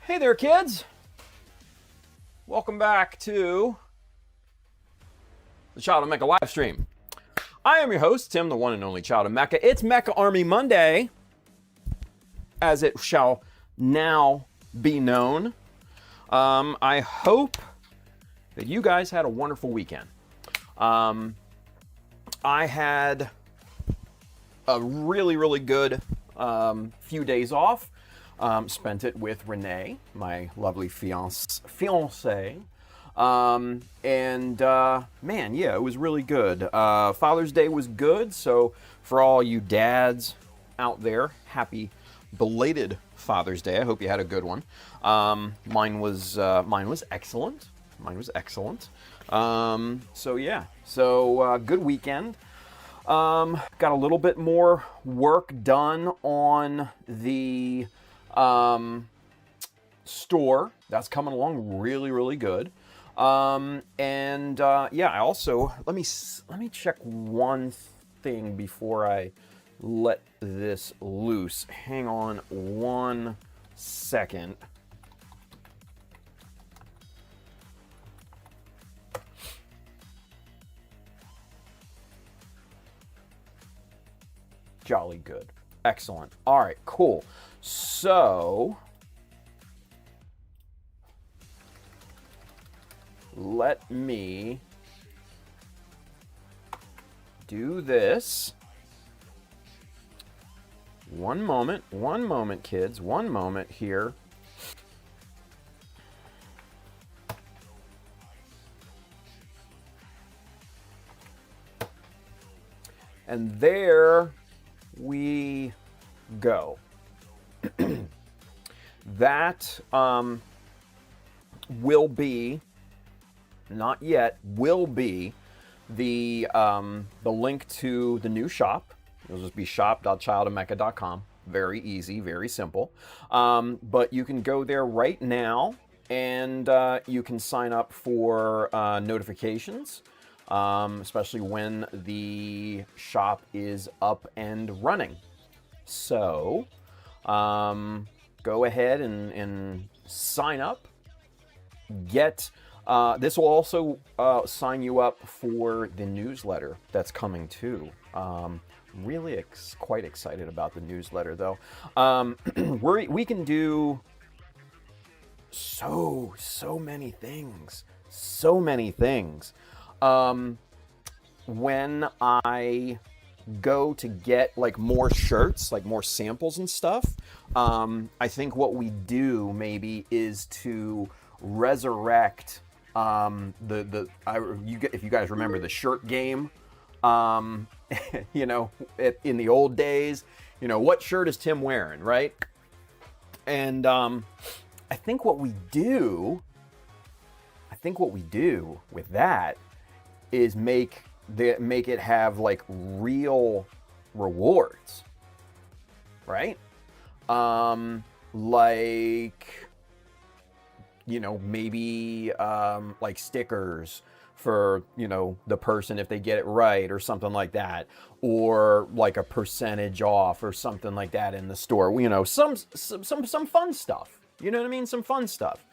Hey there, kids! Welcome back to the Child of Mecha live stream. I am your host, Tim, the one and only Child of Mecha. It's Mecha Army Monday, as it shall now be known. I hope that you guys had a wonderful weekend. I had a really good few days off. Spent it with Renee, my lovely fiancée. Man, yeah, it was really good. Father's Day was good, so for all you dads out there, happy belated Father's Day. I hope you had a good one. Mine was excellent. So yeah, good weekend. Got a little bit more work done on the store. That's coming along really good. Yeah, I also let me check one thing before I let this loose. Hang on one second. Jolly good. Excellent. All right, cool. So let me do this. One moment, kids. One moment here. And there we go. That will be, not yet, will be the link to the new shop. It'll just be shop.childofmecha.com. Very easy, very simple. But you can go there right now and you can sign up for notifications, especially when the shop is up and running. So go ahead and sign up. Get this will also sign you up for the newsletter that's coming too. Really quite excited about the newsletter though. We can do so many things. When I go to get like more shirts, like more samples and stuff, I think what we do maybe is to resurrect if you guys remember the shirt game, you know, in the old days, you know, what shirt is Tim wearing, right? And I think what we do with that is make it have like real rewards, right? Like, you know, maybe like stickers for, you know, the person if they get it right or something like that, or like a percentage off or something like that in the store. You know, some fun stuff. You know what I mean? Some fun stuff.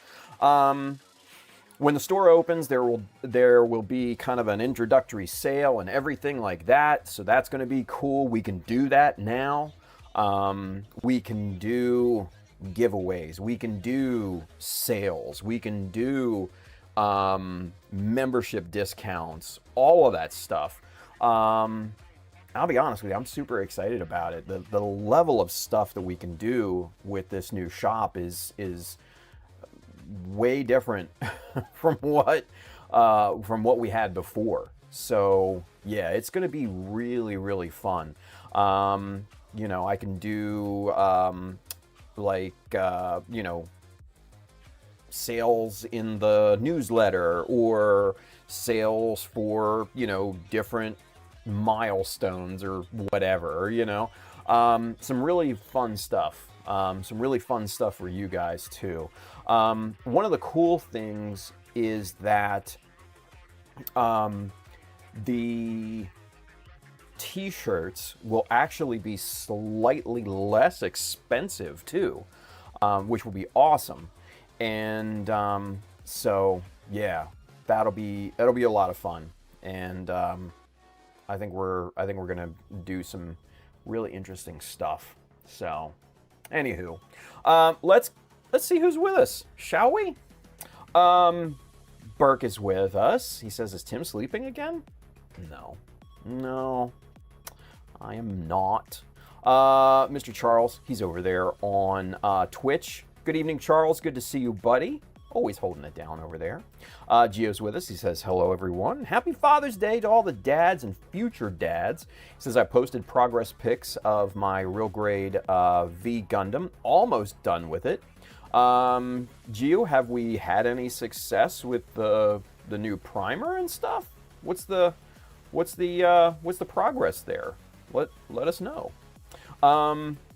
When the store opens, there will be kind of an introductory sale and everything like that. So that's going to be cool. We can do that now. We can do giveaways. We can do sales. We can do membership discounts. All of that stuff. I'll be honest with you. I'm super excited about it. The level of stuff that we can do with this new shop is way different from what we had before. So yeah, it's going to be really fun. You know, I can do you know, sales in the newsletter or sales for, you know, different milestones or whatever, you know. Some really fun stuff. Some really fun stuff for you guys too. One of the cool things is that the t-shirts will actually be slightly less expensive too, which will be awesome. And so yeah, it'll be a lot of fun. And I think we're gonna do some really interesting stuff. So, anywho, let's see who's with us, shall we? Burke is with us. He says, "Is Tim sleeping again?" No, I am not. Mr. Charles, he's over there on Twitch. Good evening, Charles. Good to see you, buddy. Always holding it down over there. Gio's with us. He says, "Hello, everyone. Happy Father's Day to all the dads and future dads." He says, "I posted progress pics of my real grade V Gundam. Almost done with it." Gio, have we had any success with the new primer and stuff? What's the progress there? Let us know.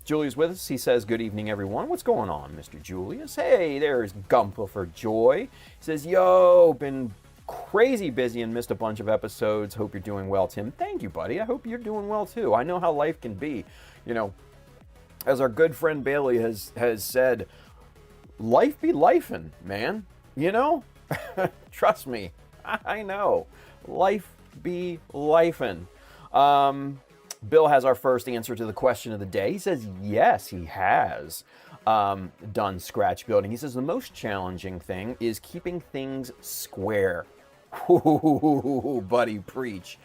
Julius with us. He says, "Good evening, everyone." What's going on, Mr. Julius? Hey, there's Gumpa for Joy. He says, "Yo, been crazy busy and missed a bunch of episodes. Hope you're doing well, Tim." Thank you, buddy. I hope you're doing well too. I know how life can be. You know, as our good friend Bailey has said, life be lifin', man. You know? Trust me. I know. Life be lifin'. Bill has our first answer to the question of the day. He says, yes, he has done scratch building. He says, the most challenging thing is keeping things square. Ooh, buddy, preach.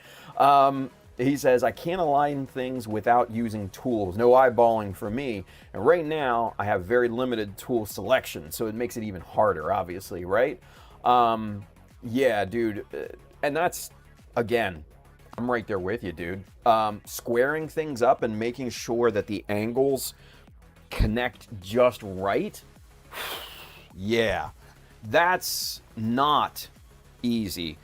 He says, I can't align things without using tools. No eyeballing for me. And right now, I have very limited tool selection, so it makes it even harder, obviously, right? Yeah, dude. And that's, again, I'm right there with you, dude. Squaring things up and making sure that the angles connect just right. Yeah, that's not easy.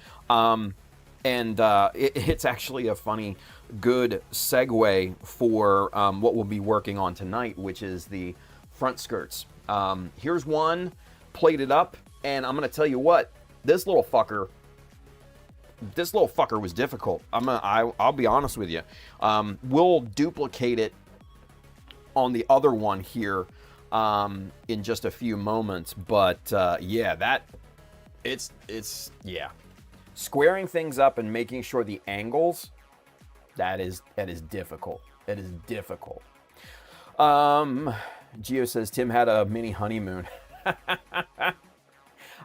It's actually a funny, good segue for what we'll be working on tonight, which is the front skirts. Here's one plated up, and I'm going to tell you what, this little fucker was difficult. I'll be honest with you. We'll duplicate it on the other one here in just a few moments. But yeah, yeah. Squaring things up and making sure the angles, that is difficult. It is difficult. Gio says Tim had a mini honeymoon.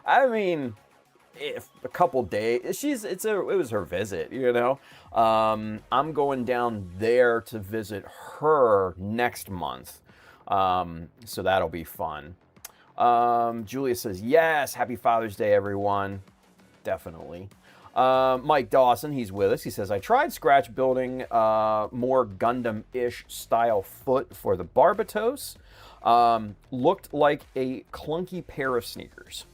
I mean, if a couple days, it was her visit, you know. I'm going down there to visit her next month, so that'll be fun. Julia says, yes, happy Father's Day, everyone. Definitely. Mike Dawson, he's with us. He says, I tried scratch building more Gundam-ish style foot for the Barbatos. Looked like a clunky pair of sneakers.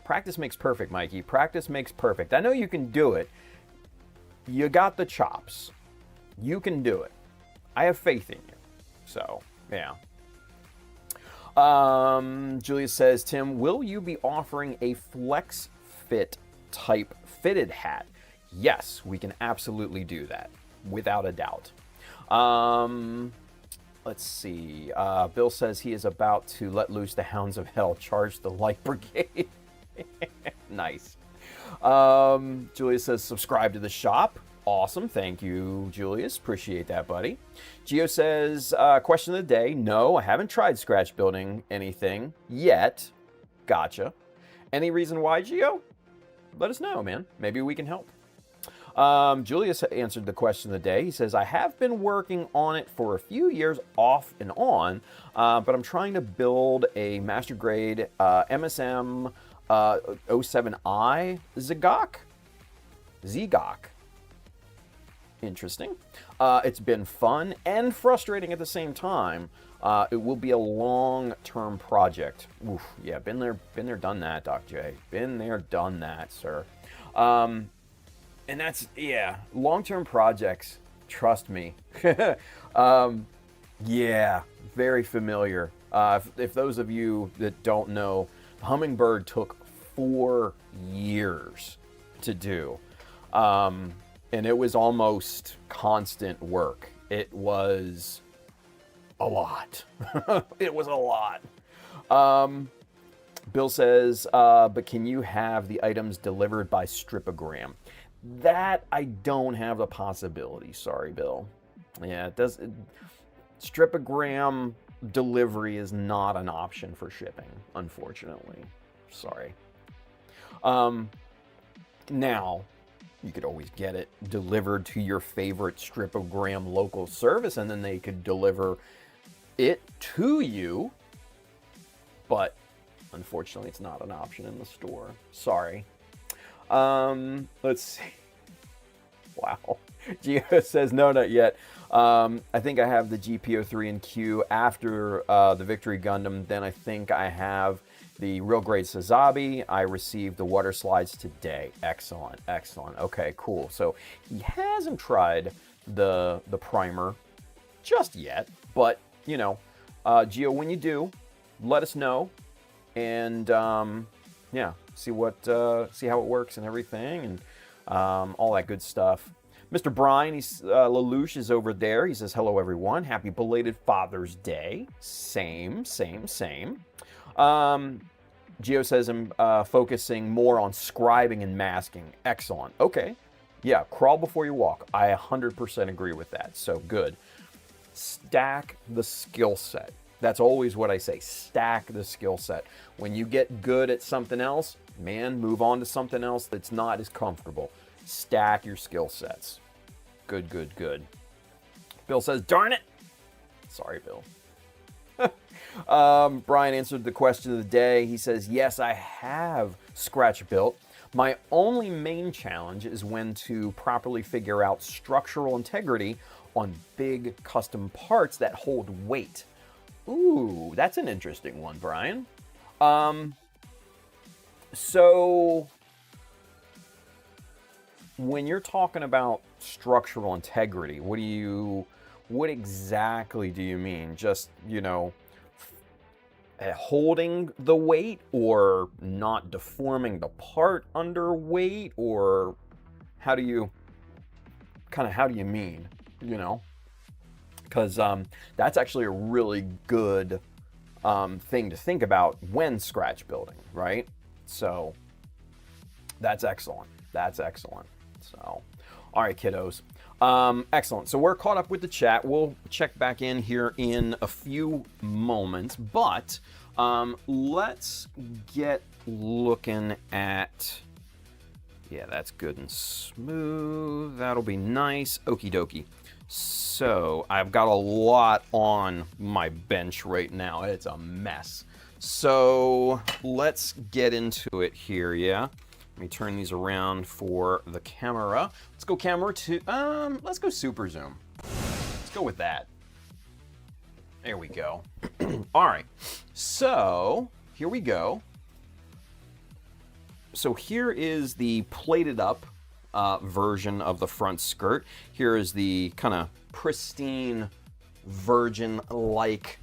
Practice makes perfect, Mikey. Practice makes perfect. I know you can do it. You got the chops. You can do it. I have faith in you. So, yeah. Julia says, Tim, will you be offering a flex fit type fitted hat? Yes, we can absolutely do that. Without a doubt. Let's see. Bill says he is about to let loose the hounds of hell, charge the light brigade. Nice. Julius says, subscribe to the shop. Awesome. Thank you, Julius. Appreciate that, buddy. Gio says, question of the day. No, I haven't tried scratch building anything yet. Gotcha. Any reason why, Gio? Let us know, man. Maybe we can help. Julius answered the question of the day. He says, I have been working on it for a few years off and on, but I'm trying to build a master grade MSM 07i Zegok. Interesting. It's been fun and frustrating at the same time. It will be a long-term project. Oof, yeah, been there, done that, Doc J. Been there, done that, sir. And that's, yeah, long-term projects, trust me. Yeah, very familiar. If those of you that don't know, Hummingbird took 4 years to do. And it was almost constant work. It was a lot. It was a lot. Bill says, but can you have the items delivered by stripogram? That I don't have the possibility. Sorry, Bill. Yeah, it does. Stripogram delivery is not an option for shipping, unfortunately. Sorry. Now, you could always get it delivered to your favorite stripogram local service, and then they could deliver it to you. But unfortunately, it's not an option in the store. Sorry. Let's see. Wow. Gio says, no, not yet. I think I have the GPO3 in queue after the Victory Gundam. Then I think I have the real grade Sazabi. I received the water slides today. Excellent, excellent. Okay, cool. So he hasn't tried the primer just yet, but you know, Gio, when you do, let us know, and yeah, see how it works and everything, and all that good stuff. Mr. Brian, Lelouch is over there. He says, hello, everyone. Happy belated Father's Day. Same. Gio says I'm focusing more on scribing and masking. Excellent. Okay. Yeah, crawl before you walk. I 100% agree with that. So good. Stack the skill set. That's always what I say. Stack the skill set. When you get good at something else, man, move on to something else that's not as comfortable. Stack your skill sets. Good. Bill says, darn it. Sorry, Bill. Brian answered the question of the day. He says, yes, I have scratch built. My only main challenge is when to properly figure out structural integrity on big custom parts that hold weight. Ooh, that's an interesting one, Brian. So when you're talking about structural integrity, what exactly do you mean? Just, holding the weight, or not deforming the part under weight, or how do you mean, Because that's actually a really good thing to think about when scratch building, right? So that's excellent. So, all right, kiddos. Excellent. So we're caught up with the chat. We'll check back in here in a few moments, but let's get looking at, yeah, that's good and smooth. That'll be nice. Okie dokie. So I've got a lot on my bench right now. It's a mess. So let's get into it here, yeah? Let me turn these around for the camera. Let's go camera 2. Let's go super zoom. Let's go with that. There we go. All right. So here we go. So here is the plated up version of the front skirt. Here is the kind of pristine virgin-like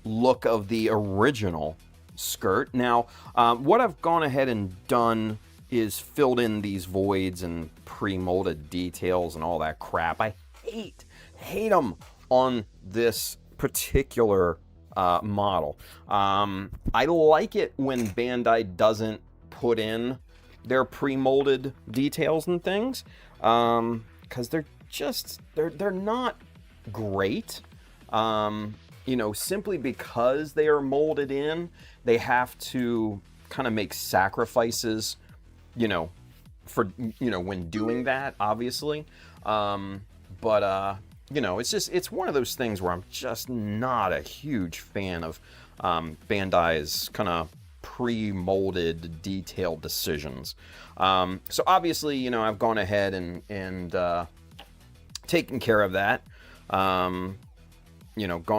look of the original skirt. Now, what I've gone ahead and done is filled in these voids and pre-molded details and all that crap. I hate them on this particular model. I like it when Bandai doesn't put in their pre-molded details and things, because they're not great. Simply because they are molded in, they have to kind of make sacrifices, for, when doing that, obviously. It's one of those things where I'm just not a huge fan of Bandai's kind of pre-molded detailed decisions. So obviously, I've gone ahead and taken care of that. Gone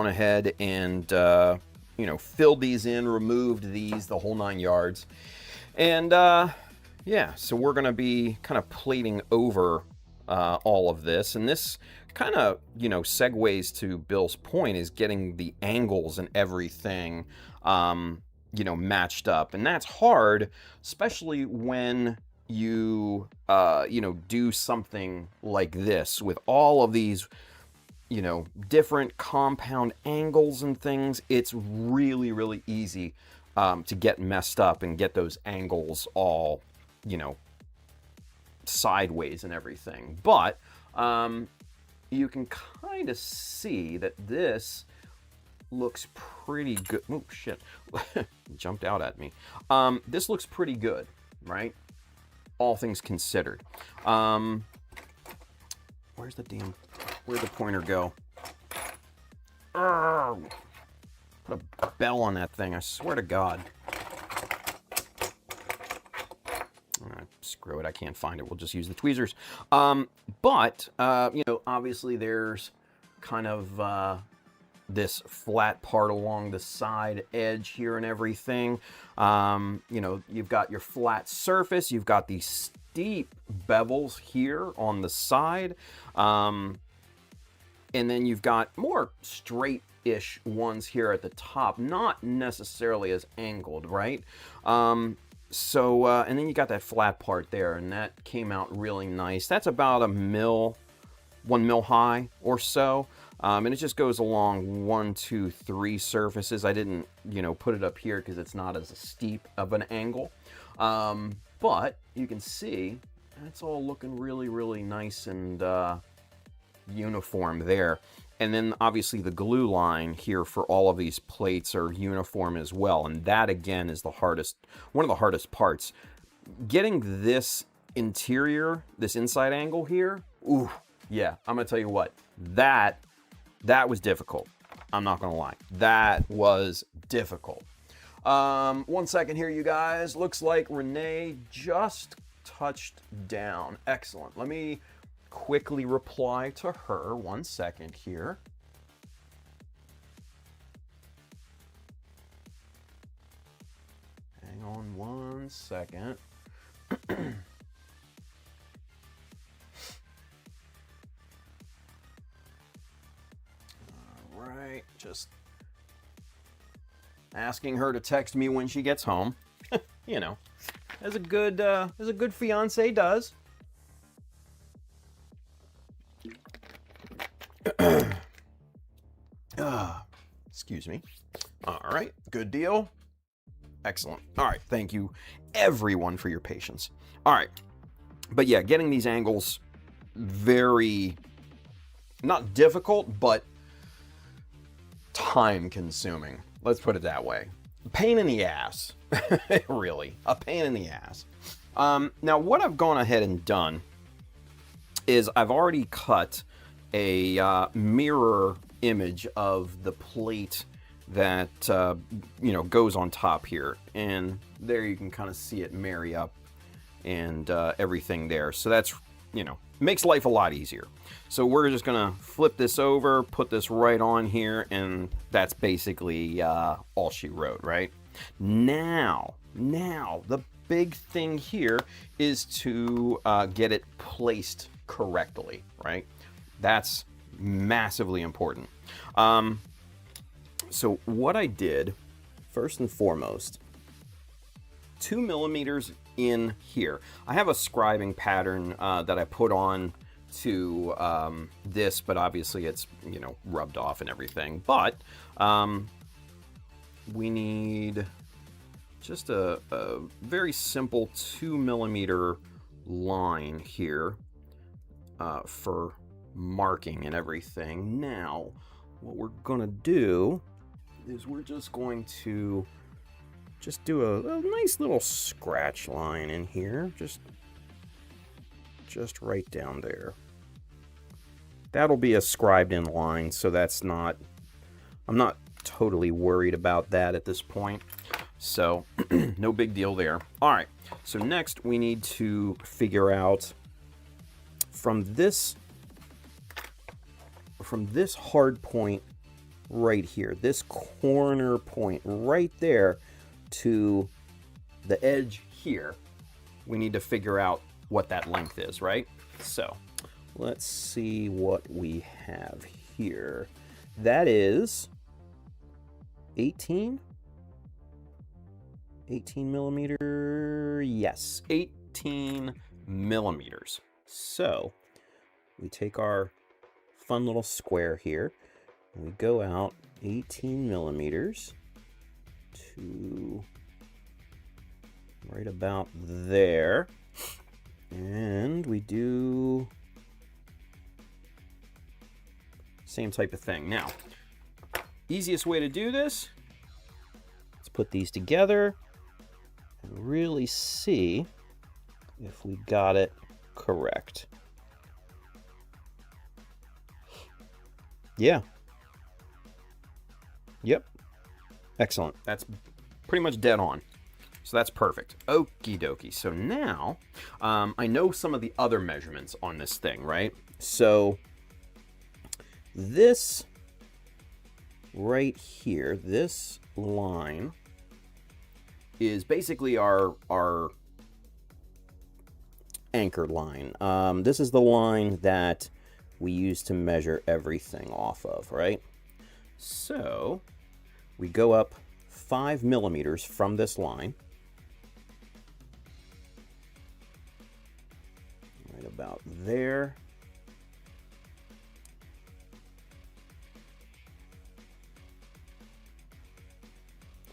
ahead and, filled these in, removed these, the whole 9 yards. And, so we're going to be kind of plating over all of this. And this kind of, segues to Bill's point, is getting the angles and everything, matched up. And that's hard, especially when you, do something like this with all of these, different compound angles and things. It's really, really easy to get messed up and get those angles all, you know, sideways and everything. But you can kind of see that this looks pretty good. Oh, shit. Jumped out at me. This looks pretty good, right? All things considered. Where'd the pointer go? Urgh. Put a bell on that thing, I swear to God. Screw it, I can't find it. We'll just use the tweezers. But you know, obviously there's kind of this flat part along the side edge here and everything. You know, you've got your flat surface. You've got these steep bevels here on the side. And then you've got more straight-ish ones here at the top. Not necessarily as angled, right? And then you got that flat part there, and that came out really nice. That's about 1 mil high or so. And it just goes along 1, 2, 3 surfaces. I didn't, you know, put it up here because it's not as steep of an angle. But you can see it's all looking really, really nice and uniform there. And then obviously the glue line here for all of these plates are uniform as well. And that again is the hardest, one of the hardest parts. Getting this interior, this inside angle here, ooh, yeah, I'm gonna tell you what, that was difficult. I'm not gonna lie, that was difficult. 1 second here, you guys. Looks like Renee just touched down. Excellent. Let me quickly reply to her. 1 second here. Hang on 1 second. All right, just asking her to text me when she gets home. You know, as a good fiance does. Excuse me. All right, good deal. Excellent. All right, thank you everyone for your patience. All right, but yeah, getting these angles very, not difficult, but time consuming. Let's put it that way. Pain in the ass. Really, a pain in the ass. Now what I've gone ahead and done is I've already cut a mirror image of the plate that you know, goes on top here, and there you can kind of see it marry up and everything there. So that's, you know, makes life a lot easier. So we're just gonna flip this over, put this right on here, and that's basically all she wrote, right? Now the big thing here is to get it placed correctly, right? That's massively important. So what I did, first and foremost, 2 millimeters in here. I have a scribing pattern that I put on to this, but obviously it's, you know, rubbed off and everything. But we need just a very simple 2 millimeter line here for marking and everything. Now, what we're gonna do is we're just going to do a nice little scratch line in here, just right down there. That'll be a scribed in line, so that's not, I'm not totally worried about that at this point. So no big deal there. All right, so next we need to figure out from this hard point right here, this corner point right there to the edge here, we need to figure out what that length is, right? So let's see what we have here. That is 18 millimeter, yes, 18 millimeters. So we take our fun little square here, and we go out 18 millimeters, to right about there. And we do same type of thing. Now, easiest way to do this, let's put these together and really see if we got it correct. Yeah. Yep. Excellent. That's pretty much dead on. So that's perfect. Okie dokie. So now, I know some of the other measurements on this thing, right? So this right here, this line is basically our anchor line. This is the line that we use to measure everything off of, right? So we go up 5 millimeters from this line. Right about there.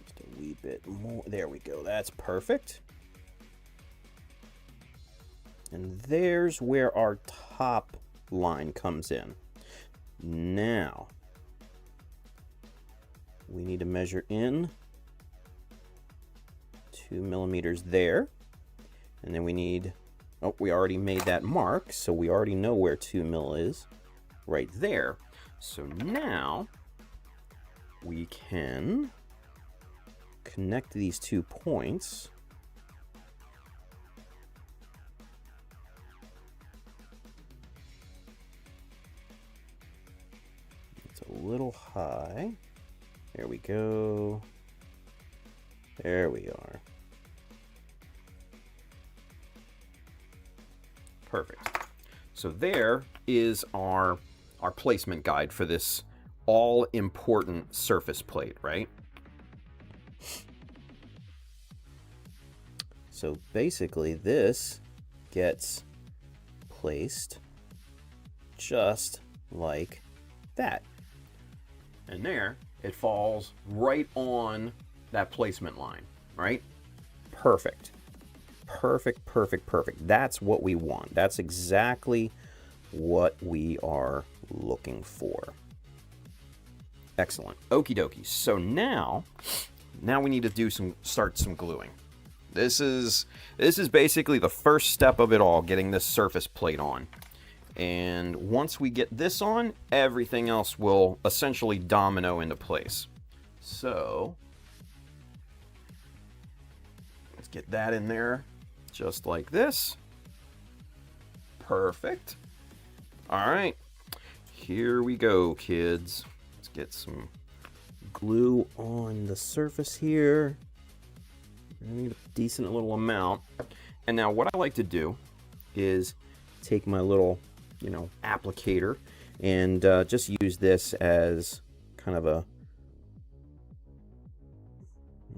Just a wee bit more. There we go. That's perfect. And there's where our top line comes in. Now, we need to measure in 2 millimeters there. And then we need, oh, we already made that mark, so we already know where 2 mil is right there. So now we can connect these 2 points. It's a little high. There we go. There we are. Perfect. So there is our placement guide for this all-important surface plate, right? So basically this gets placed just like that. And there, it falls right on that placement line, right? Perfect. Perfect, perfect, perfect. That's what we want. That's exactly what we are looking for. Excellent. Okie dokie. So now we need to start some gluing. This is basically the first step of it all, getting this surface plate on. And once we get this on, everything else will essentially domino into place. So let's get that in there just like this. Perfect. All right, here we go, kids. Let's get some glue on the surface here. I need a decent little amount. And now what I like to do is take my little, applicator and just use this as kind of I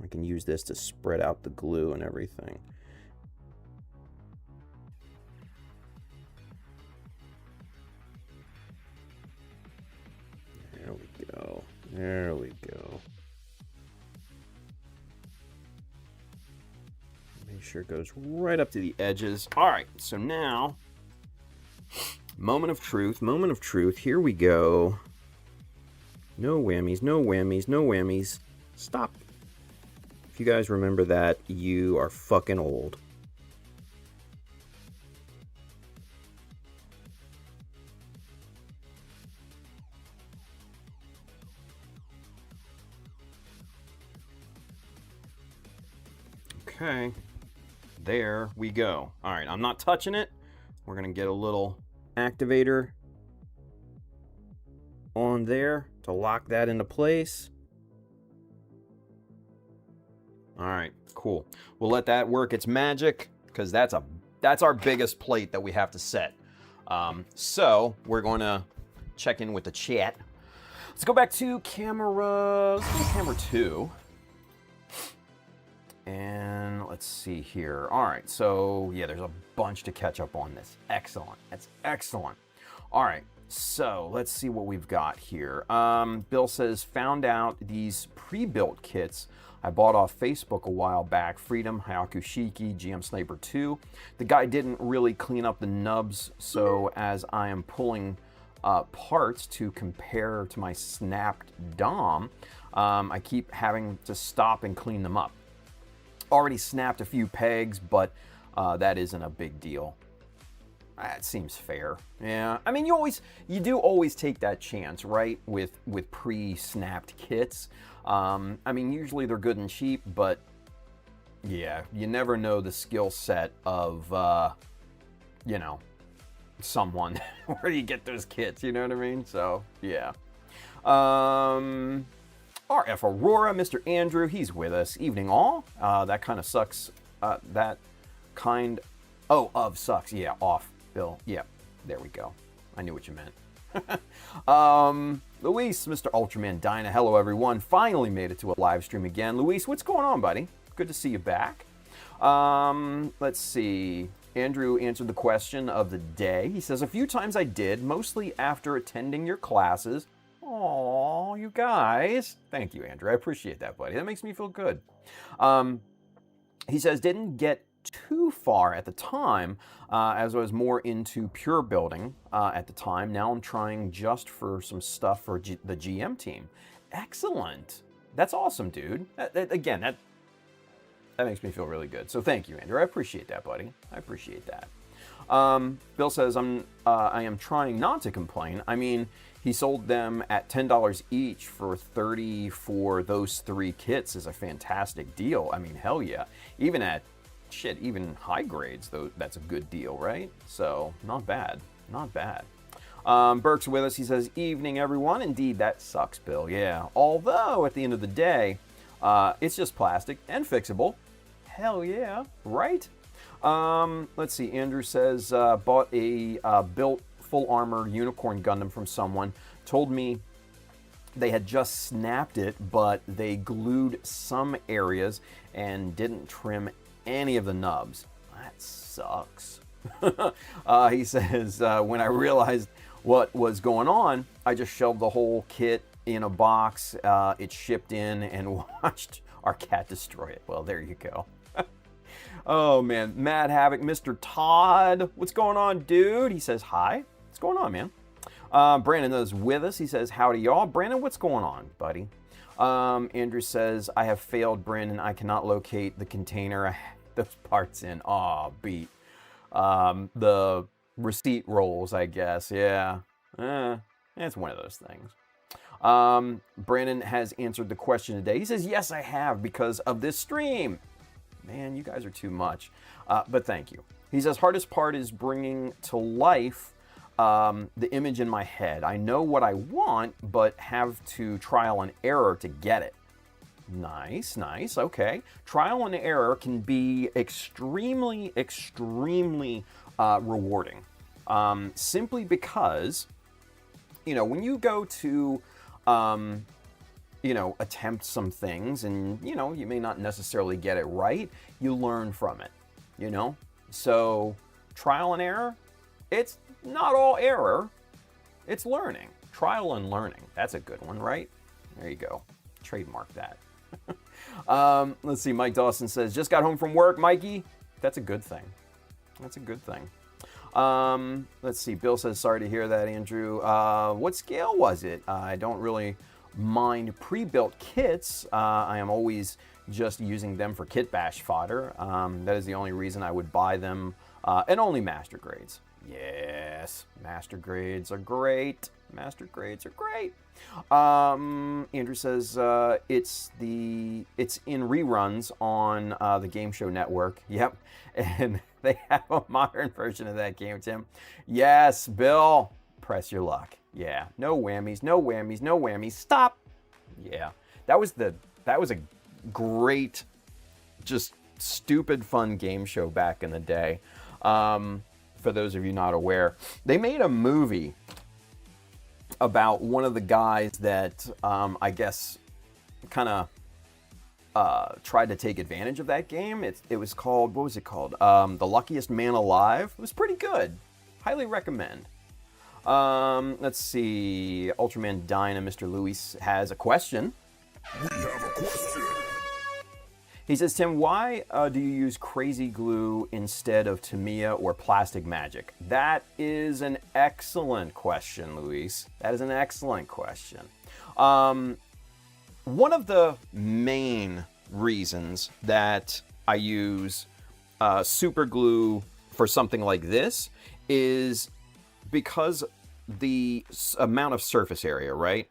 can use this to spread out the glue and everything. There we go. There we go. Make sure it goes right up to the edges. All right, so now, moment of truth, moment of truth. Here we go. No whammies, no whammies, no whammies. Stop. If you guys remember that, you are fucking old. Okay, there we go. All right, I'm not touching it. We're gonna get a little activator on there to lock that into place. All right, cool. We'll let that work its magic, because that's our biggest plate that we have to set. So we're going to check in with the chat. Let's go back to camera 2. And let's see here. All right, so yeah, there's a bunch to catch up on this. Excellent. That's excellent. All right, so let's see what we've got here. Bill says, found out these pre-built kits. I I bought off Facebook a while back. Freedom, Hyaku Shiki, GM Sniper 2. The guy didn't really clean up the nubs, so as I am pulling parts to compare to my snapped DOM, I keep having to stop and clean them up. Already snapped a few pegs, but that isn't a big deal. That seems fair. Yeah, I mean, you do always take that chance, right? With pre-snapped kits. I mean, usually they're good and cheap, but yeah, you never know the skill set of you know, someone where you get those kits. You know what I mean? So yeah. RF Aurora, Mr. Andrew, he's with us. Evening all. That kind of sucks. That kind of sucks. Yeah, off, Bill. Yeah, there we go. I knew what you meant. Luis, Mr. Ultraman Dyna. Hello, everyone. Finally made it to a live stream again. Luis, what's going on, buddy? Good to see you back. Let's see. Andrew answered the question of the day. He says, a few times I did, mostly after attending your classes. Aw, you guys. Thank you, Andrew. I appreciate that, buddy. That makes me feel good. He says, didn't get too far at the time, as I was more into pure building at the time. Now I'm trying just for some stuff for the GM team. Excellent. That's awesome, dude. Again, that makes me feel really good. So thank you, Andrew. I appreciate that, buddy. I appreciate that. Bill says, I am trying not to complain. I mean, he sold them at $10 each for $30 for those 3 kits is a fantastic deal. I mean, hell yeah. Even at, even high grades, though, that's a good deal, right? So, not bad. Not bad. Burke's with us. He says, evening, everyone. Indeed, that sucks, Bill. Yeah. Although, at the end of the day, it's just plastic and fixable. Hell yeah. Right? Let's see. Andrew says, bought a built full armor unicorn Gundam from someone. Told me they had just snapped it, but they glued some areas and didn't trim any of the nubs. That sucks. He says, when I realized what was going on, I just shoved the whole kit in a box. It shipped in and watched our cat destroy it. Well, there you go. Oh, man. Mad Havoc, Mr. Todd. What's going on, dude? He says, hi. What's going on, man? Brandon is with us. He says, howdy, y'all. Brandon, what's going on, buddy? Andrew says, I have failed, Brandon. I cannot locate the container I had those parts in. Aw, beat. The receipt rolls, I guess. Yeah. It's one of those things. Brandon has answered the question today. He says, yes, I have because of this stream. Man, you guys are too much. But thank you. He says, hardest part is bringing to life the image in my head. I know what I want, but have to trial and error to get it. Nice, nice. Okay. Trial and error can be extremely, extremely rewarding. Simply because, when you go to, attempt some things and, you may not necessarily get it right, you learn from it, So trial and error, it's not all error, it's learning. Trial and learning. That's a good one, right? There you go. Trademark that. Let's see. Mike Dawson says, just got home from work, Mikey. That's a good thing. That's a good thing. Let's see. Bill says, sorry to hear that, Andrew. What scale was it? I don't really mind pre-built kits. I am always just using them for kit bash fodder. That is the only reason I would buy them, and only master grades. Yes, master grades are great. Master grades are great. Andrew says it's in reruns on the Game Show Network. Yep, and they have a modern version of that game, Tim. Yes, Bill, press your luck. Yeah, no whammies, no whammies, no whammies. Stop. Yeah, that was a great, just stupid fun game show back in the day. For those of you not aware, they made a movie about one of the guys that I guess kind of tried to take advantage of that game. It was called, what was it called? The Luckiest Man Alive. It was pretty good. Highly recommend. Let's see. Ultraman Dyna, Mr. Luis has a question. We have a question. He says, Tim, why do you use crazy glue instead of Tamiya or Plastic Magic? That is an excellent question, Luis. That is an excellent question. One of the main reasons that I use super glue for something like this is because the amount of surface area, right?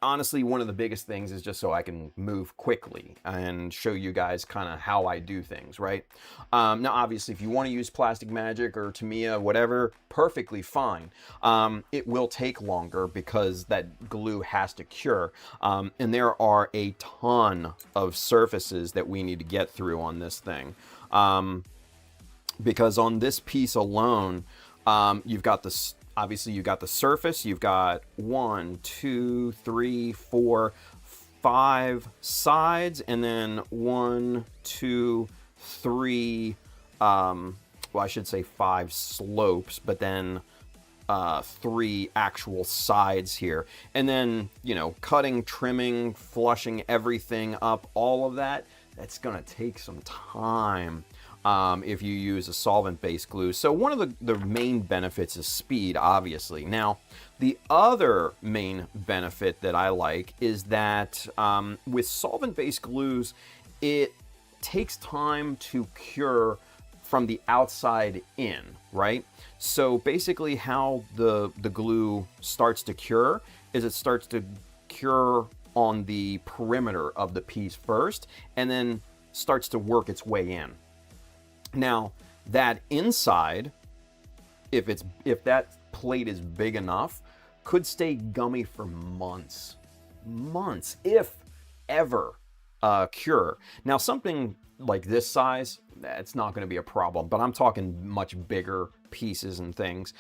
Honestly, one of the biggest things is just so I can move quickly and show you guys kind of how I do things, right? Now, obviously, if you want to use Plastic Magic or Tamiya, whatever, perfectly fine. It will take longer because that glue has to cure. And there are a ton of surfaces that we need to get through on this thing. Because on this piece alone, you've got this. Obviously, you've got the surface. You've got 1, 2, 3, 4, 5 sides, and then 1, 2, 3. Well, I should say 5 slopes, but then 3 actual sides here. And then, you know, cutting, trimming, flushing everything up, all of that. That's gonna take some time. If you use a solvent-based glue. So one of the main benefits is speed, obviously. Now, the other main benefit that I like is that with solvent-based glues, it takes time to cure from the outside in, right? So basically how the glue starts to cure is it starts to cure on the perimeter of the piece first, and then starts to work its way in. Now, that inside, if that plate is big enough, could stay gummy for months, if ever cure. Now, something like this size, that's not going to be a problem, but I'm talking much bigger pieces and things.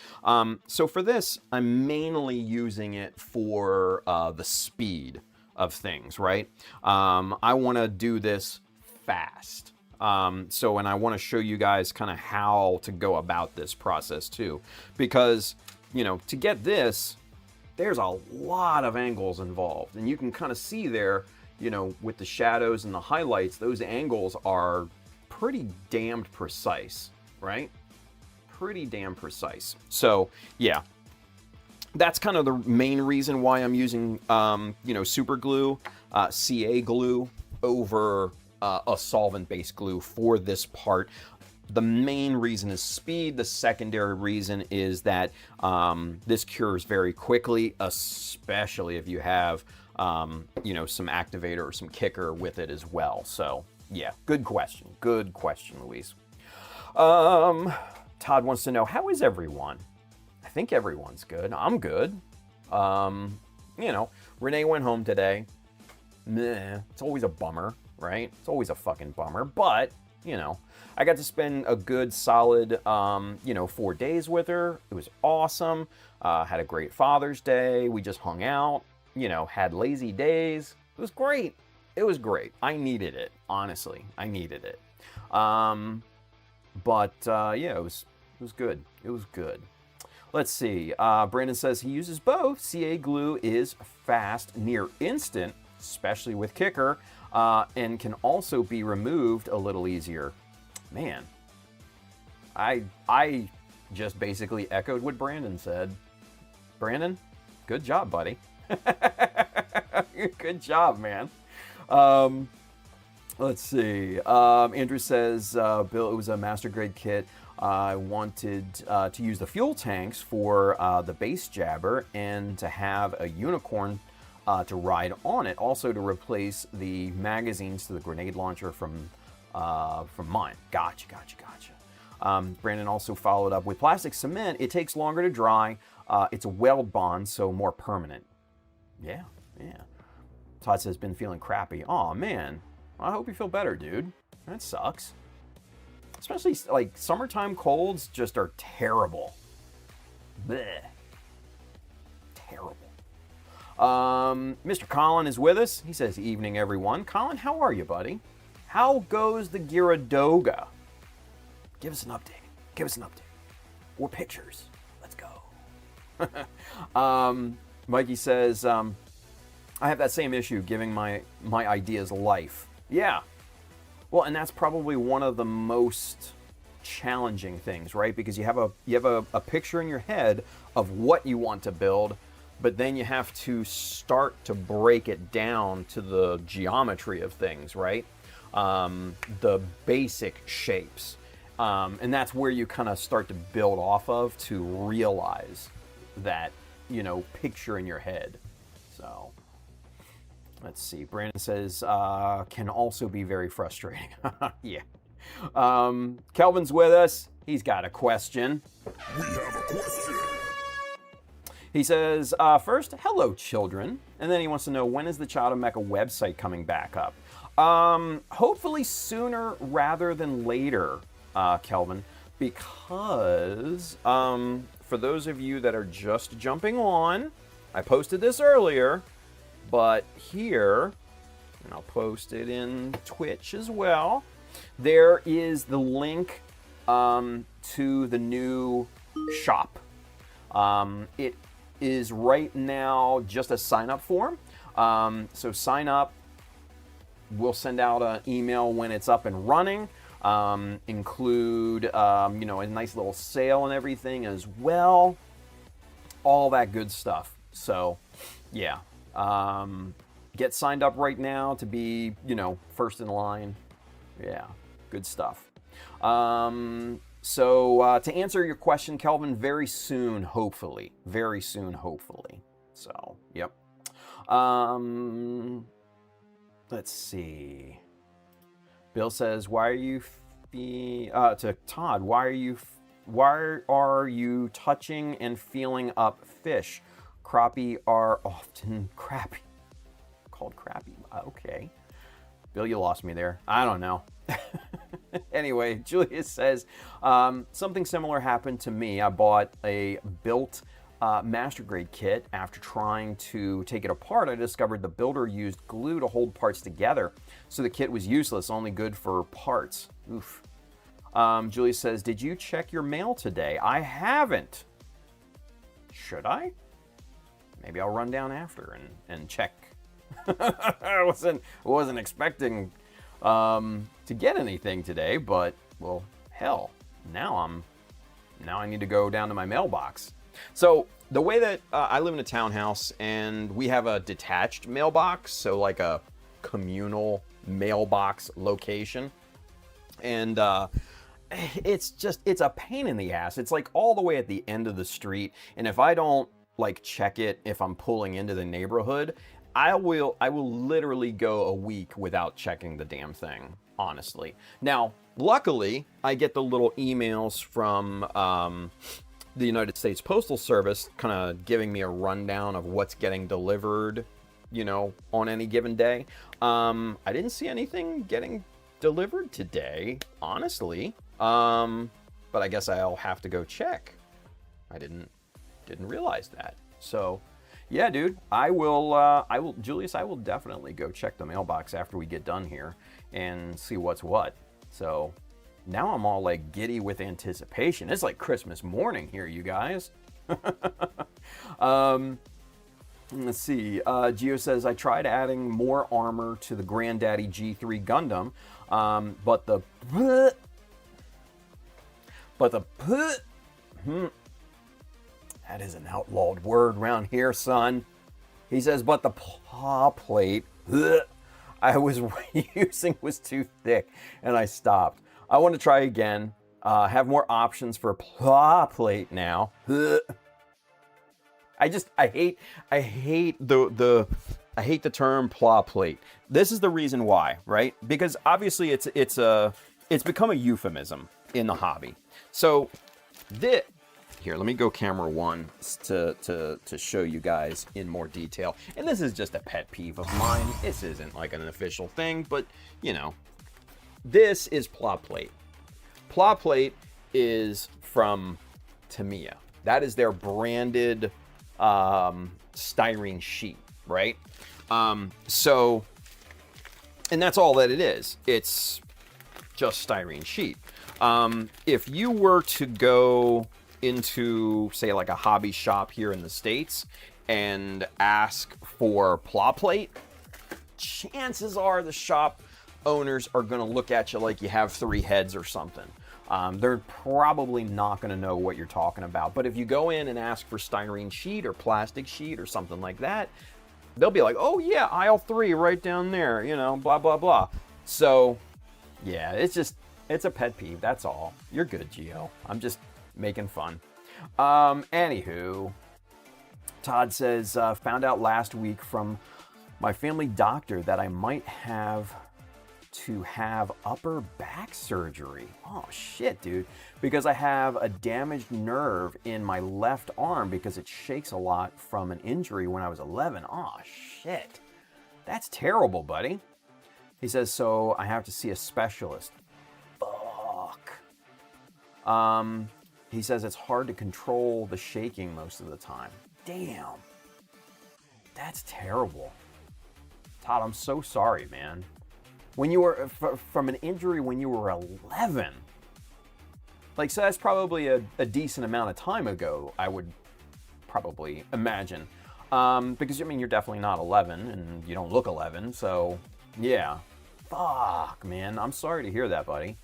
So for this, I'm mainly using it for the speed of things, right? I want to do this fast. And I want to show you guys kind of how to go about this process too, because, you know, to get this, there's a lot of angles involved, and you can kind of see there, you know, with the shadows and the highlights, those angles are pretty damned precise, right? Pretty damn precise. So yeah, that's kind of the main reason why I'm using, you know, super glue, CA glue over a solvent-based glue for this part. The main reason is speed. The secondary reason is that this cures very quickly, especially if you have, you know, some activator or some kicker with it as well. So yeah, good question. Good question, Louise. Todd wants to know, how is everyone? I think everyone's good. I'm good. You know, Renee went home today. Meh, it's always a bummer, right? It's always a fucking bummer, but, you know, I got to spend a good solid, you know, 4 days with her. It was awesome. Had a great Father's Day. We just hung out, you know, had lazy days. It was great. It was great. I needed it, honestly. I needed it. But yeah, it was good. It was good. Let's see. Brandon says he uses both. CA glue is fast, near instant, especially with kicker, and can also be removed a little easier. Man, I just basically echoed what Brandon said. Brandon, good job, buddy. Good job, man. Let's see. Andrew says, Bill, it was a master grade kit. I wanted to use the fuel tanks for the base jabber and to have a unicorn to ride on it. Also to replace the magazines to the grenade launcher from mine. Gotcha. Brandon also followed up with plastic cement. It takes longer to dry. It's a weld bond, so more permanent. Yeah. Todd says, been feeling crappy. Aw, man. I hope you feel better, dude. That sucks. Especially, like, summertime colds just are terrible. Blech. Terrible. Mr. Colin is with us. He says, evening, everyone. Colin, how are you, buddy? How goes the Gyaradoga? Give us an update. Or pictures. Let's go. Mikey says, I have that same issue giving my ideas life. Yeah. Well, and that's probably one of the most challenging things, right? Because you have a picture in your head of what you want to build, but then you have to start to break it down to the geometry of things, right? The basic shapes. And that's where you kind of start to build off of to realize that, picture in your head. So, let's see. Brandon says, can also be very frustrating. Yeah. Kelvin's with us. He's got a question. We have a question. He says, first, hello, children. And then he wants to know, when is the Child of Mecha website coming back up? Hopefully sooner rather than later, Kelvin, because for those of you that are just jumping on, I posted this earlier, but here, and I'll post it in Twitch as well, there is the link to the new shop. It is right now just a sign-up form. So sign up. We'll send out an email when it's up and running. Include, a nice little sale and everything as well. All that good stuff. So, yeah. Get signed up right now to be, first in line. Yeah, good stuff. So to answer your question, Kelvin, very soon, hopefully. Very soon, hopefully. So, yep. Let's see. Bill says, why are you to Todd, why are you touching and feeling up fish? Crappie are often crappy. Called crappie. Okay. Bill, you lost me there. I don't know. Anyway, Julius says, something similar happened to me. I bought a built master grade kit. After trying to take it apart, I discovered the builder used glue to hold parts together. So the kit was useless, only good for parts. Oof. Julius says, did you check your mail today? I haven't. Should I? Maybe I'll run down after and check. I wasn't expecting to get anything today, but well, hell, now I need to go down to my mailbox. So the way that I live in a townhouse and we have a detached mailbox, so like a communal mailbox location, and it's a pain in the ass. It's like all the way at the end of the street, and if I don't like check it if I'm pulling into the neighborhood, I will literally go a week without checking the damn thing, honestly. Now, luckily, I get the little emails from the United States Postal Service kind of giving me a rundown of what's getting delivered, on any given day. I didn't see anything getting delivered today, honestly. But I guess I'll have to go check. I didn't realize that. So, yeah, dude, Julius, I will definitely go check the mailbox after we get done here and see what's what. So now I'm all like giddy with anticipation. It's like Christmas morning here, you guys. Let's see. Gio says, I tried adding more armor to the Granddaddy G3 Gundam, but the that is an outlawed word around here, son. He says, but the paw plate I was using was too thick, and I stopped. I want to try again. Have more options for paw plate now. I hate the term paw plate. This is the reason why, right? Because obviously it's become a euphemism in the hobby. So here, let me go camera one to show you guys in more detail. And this is just a pet peeve of mine. This isn't like an official thing, but this is paw plate. Paw plate is from Tamiya. That is their branded styrene sheet, right? And that's all that it is. It's just styrene sheet. If you were to go into, say, like a hobby shop here in the States and ask for paw plate, chances are the shop owners are going to look at you like you have 3 heads or something. They're probably not going to know what you're talking about. But if you go in and ask for styrene sheet or plastic sheet or something like that, they'll be like, oh yeah, aisle 3 right down there, you know, blah, blah, blah. So, yeah, it's a pet peeve, that's all. You're good, Gio. I'm just making fun. Anywho, Todd says, found out last week from my family doctor that I might have to have upper back surgery. Oh shit, dude. Because I have a damaged nerve in my left arm because it shakes a lot from an injury when I was 11. Oh shit. That's terrible, buddy. He says, so I have to see a specialist. Fuck. He says it's hard to control the shaking most of the time. Damn. That's terrible. Todd, I'm so sorry, man. When you were, from an injury when you were 11. Like, so that's probably a decent amount of time ago, I would probably imagine. Because, I mean, you're definitely not 11, and you don't look 11, so, yeah. Fuck, man. I'm sorry to hear that, buddy.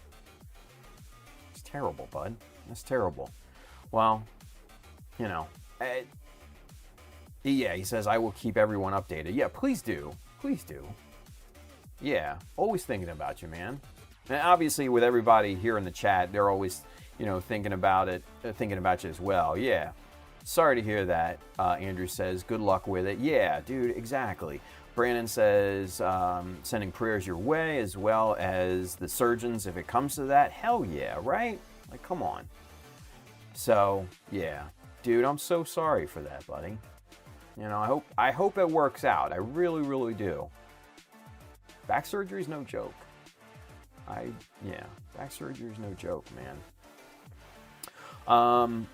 It's terrible, bud. That's terrible. Well, you know. Yeah, he says, I will keep everyone updated. Yeah, please do. Please do. Yeah, always thinking about you, man. And obviously, with everybody here in the chat, they're always, you know, thinking about you as well. Yeah. Sorry to hear that. Andrew says, good luck with it. Yeah, dude, exactly. Brandon says, sending prayers your way, as well as the surgeons if it comes to that. Hell yeah, right? Like, come on. So, yeah. Dude, I'm so sorry for that, buddy. You know, I hope it works out. I really, really do. Back surgery is no joke. Back surgery is no joke, man.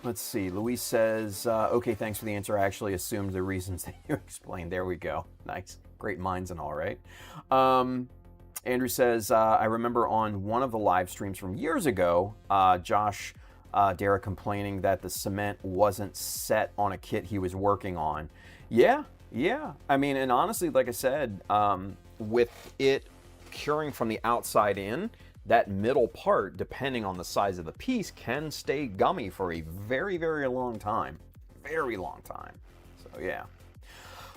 Let's see. Luis says, okay, thanks for the answer. I actually assumed the reasons that you explained. There we go. Nice. Great minds and all, right? Andrew says, I remember on one of the live streams from years ago, Josh Dara complaining that the cement wasn't set on a kit he was working on. Yeah. I mean, and honestly, like I said, with it curing from the outside in, that middle part, depending on the size of the piece, can stay gummy for a very, very long time. Very long time. So, yeah.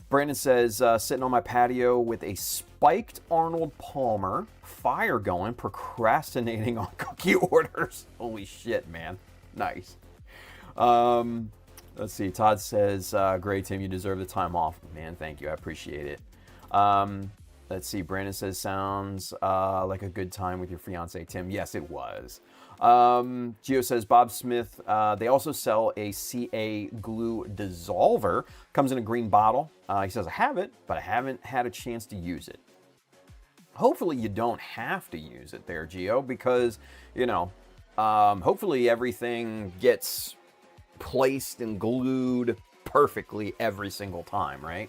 Brandon says, sitting on my patio with a spiked Arnold Palmer, fire going, procrastinating on cookie orders. Holy shit, man. Nice. Let's see. Todd says, great, Tim, you deserve the time off. Man, thank you. I appreciate it. Let's see. Brandon says, sounds like a good time with your fiance, Tim. Yes, it was. Gio says, Bob Smith, they also sell a CA glue dissolver. Comes in a green bottle. He says, I have it, but I haven't had a chance to use it. Hopefully you don't have to use it there, Gio, because, you know, hopefully everything gets placed and glued perfectly every single time, right?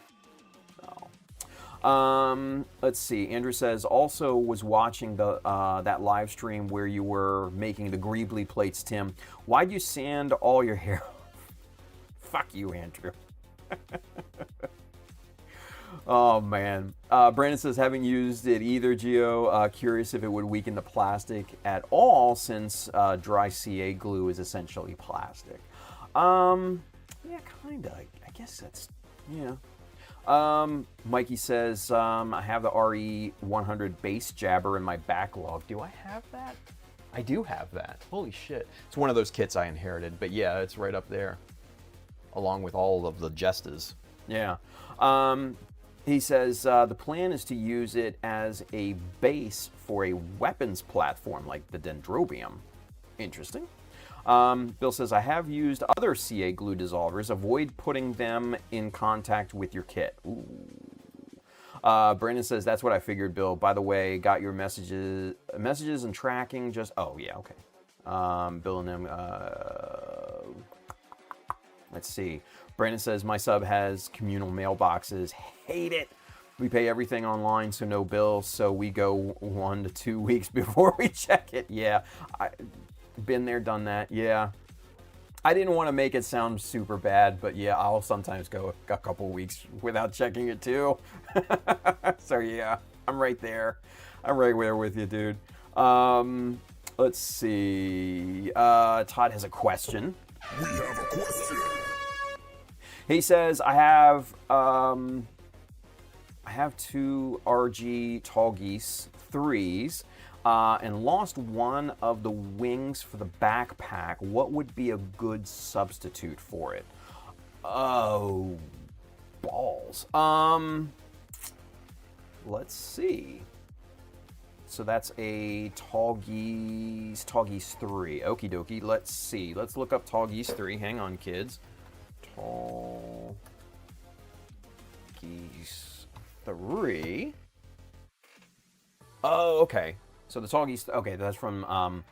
Let's see. Andrew says, also was watching the that live stream where you were making the greebly plates, Tim. Why'd you sand all your hair? Fuck you, Andrew. Oh, man. Brandon says, haven't used it either, Gio. Curious if it would weaken the plastic at all, since dry CA glue is essentially plastic. Yeah, kinda. I guess that's, yeah. Mikey says, I have the RE100 base jabber in my backlog. Do I have that? I do have that. Holy shit. It's one of those kits I inherited, but yeah, it's right up there. Along with all of the Jestas. Yeah. He says, the plan is to use it as a base for a weapons platform like the Dendrobium. Interesting. Bill says, I have used other CA glue dissolvers. Avoid putting them in contact with your kit. Ooh. Brandon says, that's what I figured, Bill. By the way, got your messages and tracking just... Oh, yeah, okay. Bill and them... let's see. Brandon says, my sub has communal mailboxes. Hate it. We pay everything online, so no bill. So we go 1 to 2 weeks before we check it. Yeah, been there, done that. Yeah. I didn't want to make it sound super bad, but yeah, I'll sometimes go a couple weeks without checking it too. So yeah, I'm right there. I'm right there with you, dude. Let's see. Todd has a question. We have a question. He says, I have two RG Tall Geese 3s and lost one of the wings for the backpack. What would be a good substitute for it? Oh, balls. Let's see. So that's a Tall Geese 3. Okie dokie. Let's see. Let's look up Tall Geese 3. Hang on, kids. Tall Geese 3. Oh, okay. So the Tall Geese. Okay, that's from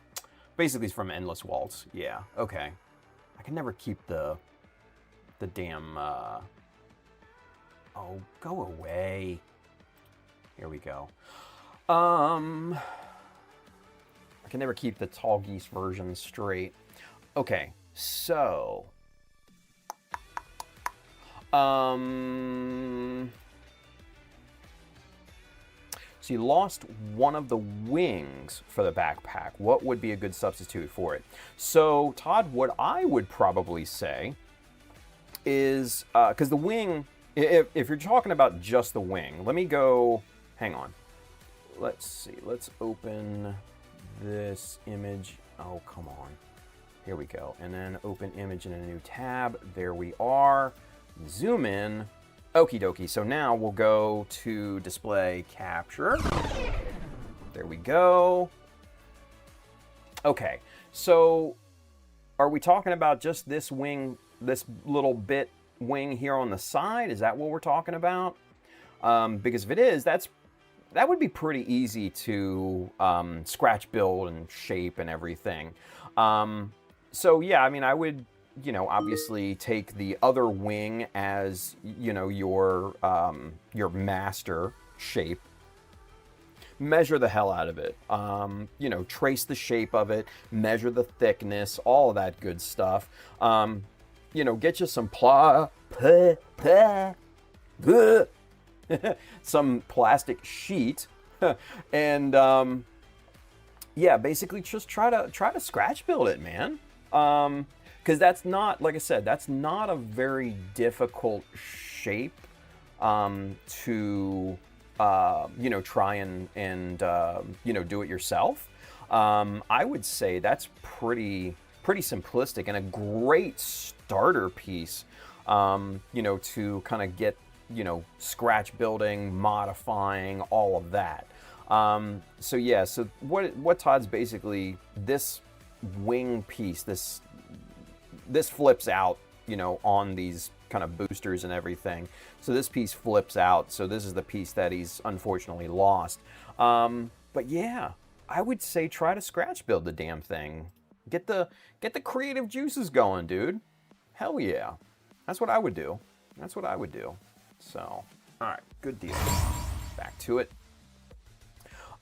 basically it's from Endless Waltz. Yeah. Okay. I can never keep the damn. Oh, go away. Here we go. I can never keep the Tall Geese version straight. Okay, so so you lost one of the wings for the backpack. What would be a good substitute for it? So Todd, what I would probably say is because the wing, if you're talking about just the wing, let me go. Hang on. Let's see. Let's open this image. Oh, come on. Here we go. And then open image in a new tab. There we are. Zoom in. Okie dokie. So now we'll go to display capture. There we go. Okay. So are we talking about just this wing, this little bit wing here on the side? Is that what we're talking about? Because if it is, that would be pretty easy to scratch build and shape and everything. So yeah, I mean, I would, obviously take the other wing as, your master shape. Measure the hell out of it. Trace the shape of it, measure the thickness, all of that good stuff. Get you some some plastic sheet and yeah, basically just try to scratch build it, man. Because that's not, like I said, that's not a very difficult shape to try and do it yourself. I would say that's pretty simplistic and a great starter piece to kind of get scratch building, modifying, all of that. So yeah, so what Todd's basically, this wing piece, this flips out, on these kind of boosters and everything. So this piece flips out. So this is the piece that he's unfortunately lost. But yeah, I would say try to scratch build the damn thing. Get the creative juices going, dude. Hell yeah. That's what I would do. So, all right, good deal. Back to it.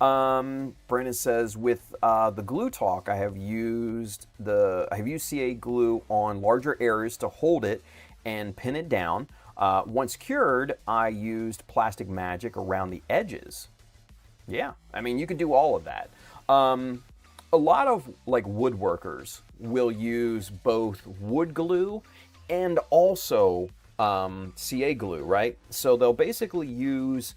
Brandon says, with the glue talk, I have used CA glue on larger areas to hold it and pin it down. Once cured, I used plastic magic around the edges. Yeah, I mean, you could do all of that. A lot of like woodworkers will use both wood glue and also CA glue, right? So they'll basically use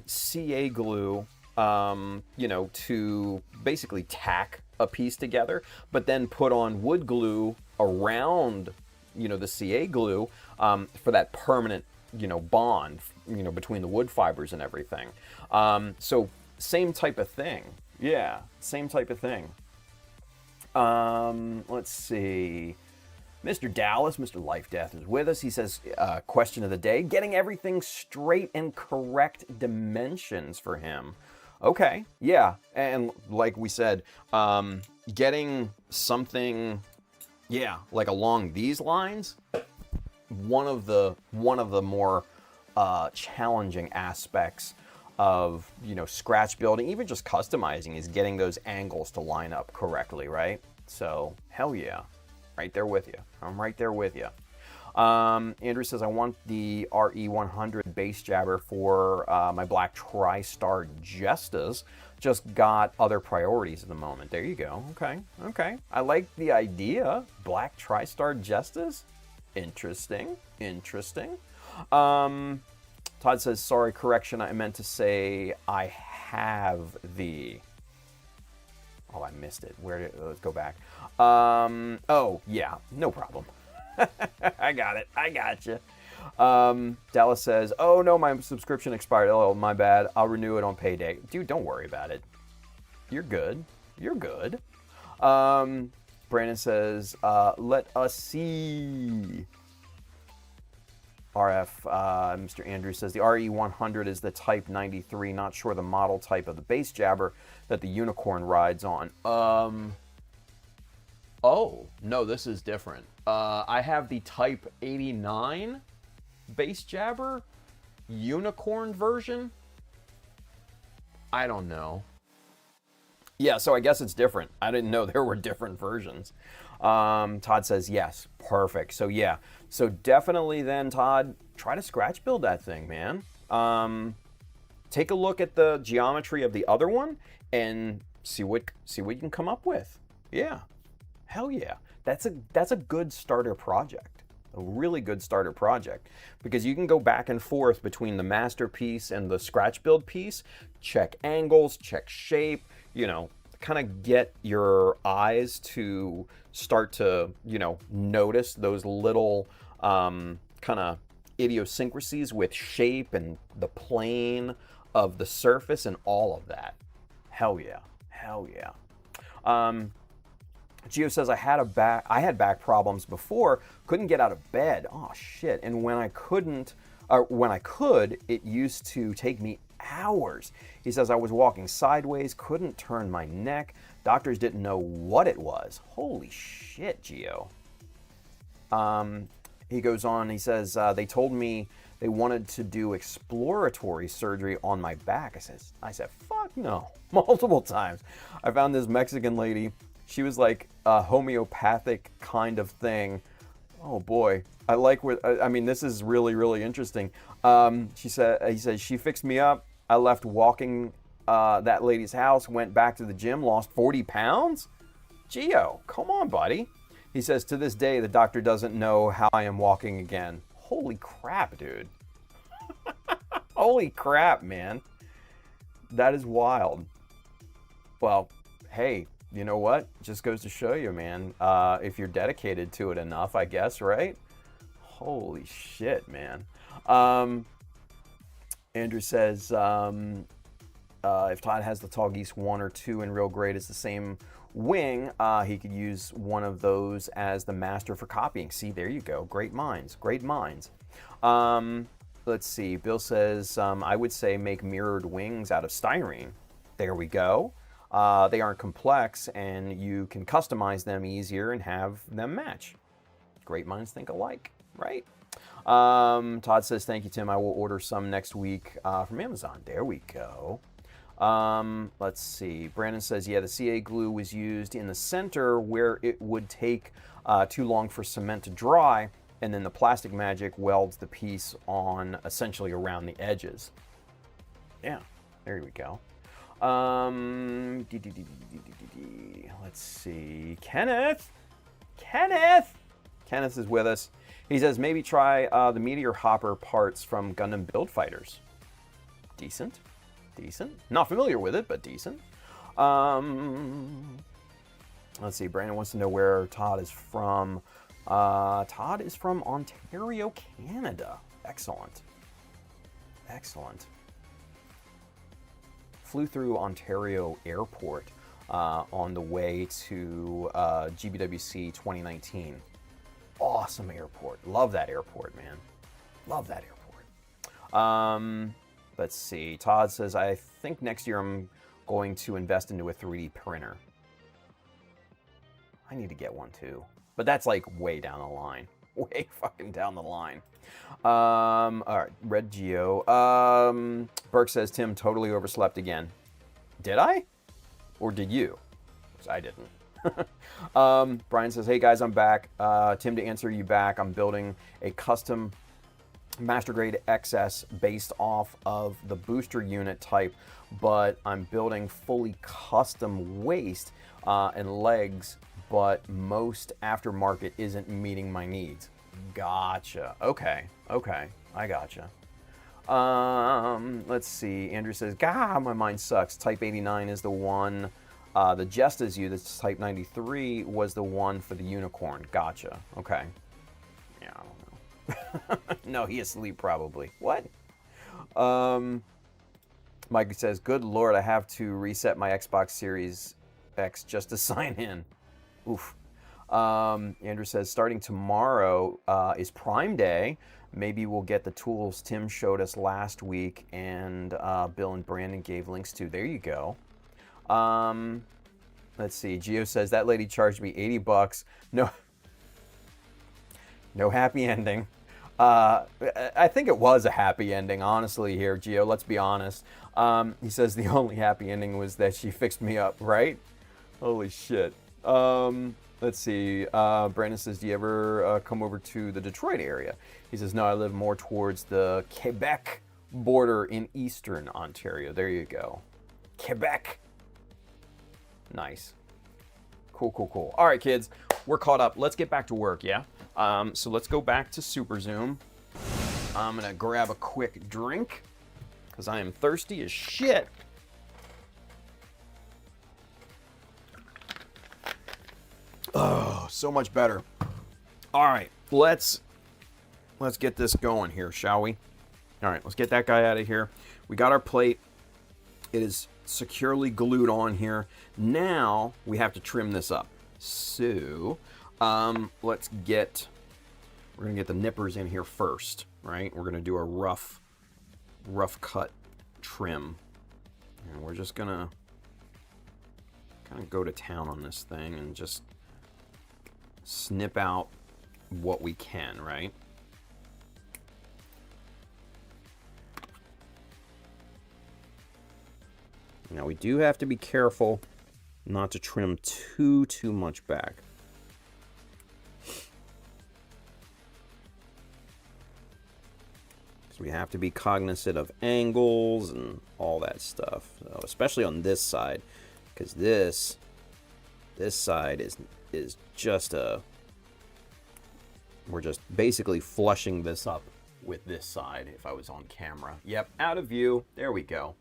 CA glue, to basically tack a piece together, but then put on wood glue around, the CA glue for that permanent, bond, between the wood fibers and everything. So same type of thing. Yeah, same type of thing. Let's see. Mr. Dallas, Mr. Life Death is with us. He says, question of the day, getting everything straight and correct dimensions for him. Okay, yeah, and like we said, getting something, yeah, like along these lines, one of the more challenging aspects of, scratch building, even just customizing, is getting those angles to line up correctly, right? So, hell yeah. Right there with you. I'm right there with you. Andrew says, I want the RE100 base jabber for my Black TriStar Jestas. Just got other priorities at the moment. There you go. Okay, okay. I like the idea. Black TriStar Jestas? Interesting, interesting. Todd says, sorry, correction. I meant to say I have the... Oh, I missed it. Let's go back. Oh, yeah, no problem. I got it. I got you. Dallas says, oh, no, my subscription expired. Oh, my bad. I'll renew it on payday. Dude, don't worry about it. You're good. You're good. Brandon says, let us see. RF, Mr. Andrews says, the RE100 is the Type 93. Not sure the model type of the base jabber that the Unicorn rides on. Oh, no, this is different. I have the Type 89 base jabber Unicorn version. I don't know. Yeah, so I guess it's different. I didn't know there were different versions. Todd says yes. Perfect. So yeah. So definitely then, Todd, try to scratch build that thing, man. Take a look at the geometry of the other one and see what you can come up with. Yeah. Hell yeah. That's a good starter project. A really good starter project, because you can go back and forth between the masterpiece and the scratch build piece, check angles, check shape, you know, kind of get your eyes to start to, you know, notice those little kind of idiosyncrasies with shape and the plane of the surface and all of that. Hell yeah. Hell yeah. Gio says, I had back problems before, couldn't get out of bed. Oh shit. And when I could, it used to take me hours. He says, I was walking sideways, couldn't turn my neck. Doctors didn't know what it was. Holy shit, Gio. He goes on, he says, they told me they wanted to do exploratory surgery on my back. I said, fuck no, multiple times. I found this Mexican lady. She was like a homeopathic kind of thing. Oh boy, I mean, this is really, really interesting. He says she fixed me up. I left walking that lady's house, went back to the gym, lost 40 pounds. Gio, come on, buddy. He says, to this day, the doctor doesn't know how I am walking again. Holy crap, dude. Holy crap, man. That is wild. Well, hey, you know what? Just goes to show you, man. If you're dedicated to it enough, I guess, right? Holy shit, man. Andrew says, if Todd has the Tall Geese 1 or 2 in real grade, it's the same wing. He could use one of those as the master for copying. See, there you go. Great minds. Great minds. Let's see. Bill says, I would say make mirrored wings out of styrene. There we go. They aren't complex, and you can customize them easier and have them match. Great minds think alike, right? Todd says, thank you, Tim. I will order some next week from Amazon. There we go. Let's see. Brandon says, yeah, the CA glue was used in the center where it would take too long for cement to dry, and then the plastic magic welds the piece on essentially around the edges. Yeah, there we go. Let's see. Kenneth is with us. He says, maybe try the Meteor Hopper parts from Gundam Build Fighters. Decent. Not familiar with it, but decent. Let's see. Brandon wants to know where Todd is from. Todd is from Ontario, Canada. Excellent. Flew through Ontario Airport on the way to GBWC 2019. Awesome airport. Love that airport, man. Love that airport. Let's see. Todd says, I think next year I'm going to invest into a 3D printer. I need to get one too. But that's like way down the line. Way fucking down the line. All right, Red Geo. Burke says, Tim totally overslept again. Did I? Or did you? Because I didn't. Brian says, hey guys, I'm back. Tim, to answer you back, I'm building a custom Master Grade XS based off of the booster unit type, but I'm building fully custom waist and legs, but most aftermarket isn't meeting my needs. Gotcha. Okay. I gotcha. Let's see. Andrew says, "God, my mind sucks. Type 89 is the one. The Just As You, that's Type 93, was the one for the unicorn. Gotcha. Okay. Yeah, I don't know. No, he asleep probably. What? Mike says, good Lord, I have to reset my Xbox Series X just to sign in. Oof. Andrew says, starting tomorrow is Prime Day. Maybe we'll get the tools Tim showed us last week and Bill and Brandon gave links to. There you go. Let's see. Gio says, that lady charged me $80. No happy ending. I think it was a happy ending, honestly, here, Gio. Let's be honest. He says the only happy ending was that she fixed me up, right? Holy shit. Let's see. Brandon says, do you ever come over to the Detroit area? He says, no, I live more towards the Quebec border in eastern Ontario. There you go. Quebec. Nice. Cool. All right, kids. We're caught up. Let's get back to work, yeah? So let's go back to Super Zoom. I'm going to grab a quick drink because I am thirsty as shit. Oh, so much better. All right, let's get this going here, shall we? All right, let's get that guy out of here. We got our plate. It is securely glued on here. Now we have to trim this up. So we're gonna get the nippers in here first, right? We're gonna do a rough cut trim, and we're just gonna kind of go to town on this thing and just snip out what we can, right? Now we do have to be careful not to trim too much back. So we have to be cognizant of angles and all that stuff, so especially on this side, because this side is just we're just basically flushing this up with this side. If I was on camera, yep, out of view. There we go.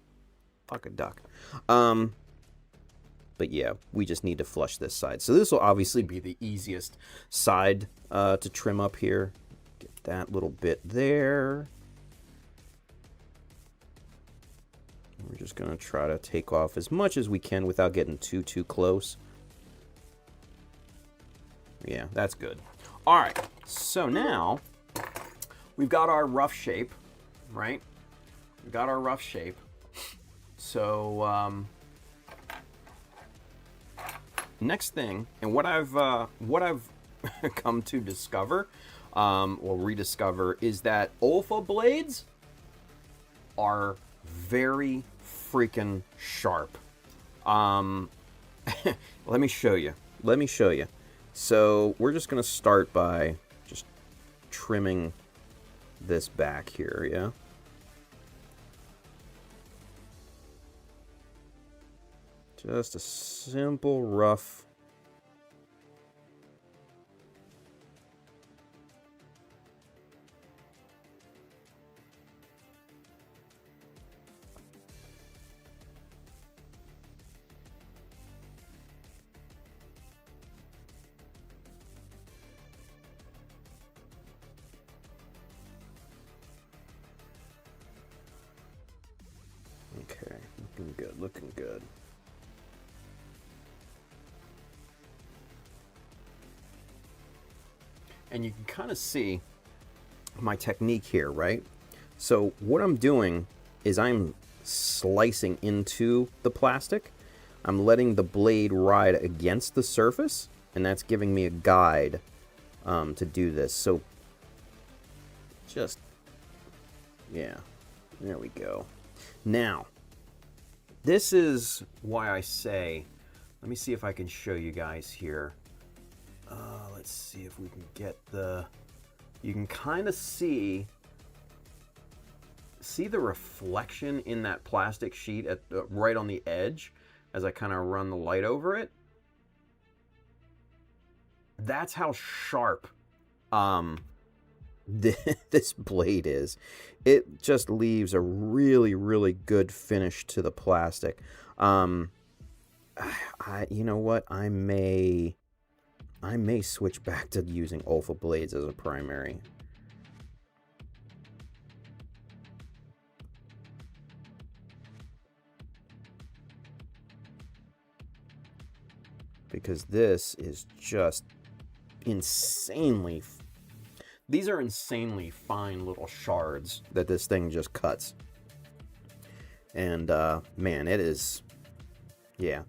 Fuck a duck. But yeah, we just need to flush this side. So this will obviously be the easiest side to trim up here. Get that little bit there. We're just gonna try to take off as much as we can without getting too close. Yeah, that's good. All right, so now we've got our rough shape, right? We've got our rough shape. So next thing, and what I've come to discover, or rediscover, is that Olfa blades are very freaking sharp. Let me show you. So we're just gonna start by just trimming this back here, yeah? Just a simple rough. Okay, looking good. And you can kind of see my technique here, right? So what I'm doing is I'm slicing into the plastic. I'm letting the blade ride against the surface, and that's giving me a guide to do this. So just, yeah, there we go. Now, this is why I say let me see if I can show you guys here. Let's see if we can get the, you can kind of see the reflection in that plastic sheet at right on the edge as I kind of run the light over it. That's how sharp this blade is. It just leaves a really, really good finish to the plastic. You know what? I may switch back to using Alpha blades as a primary. Because this is just insanely, these are insanely fine little shards that this thing just cuts. And man, it is, yeah.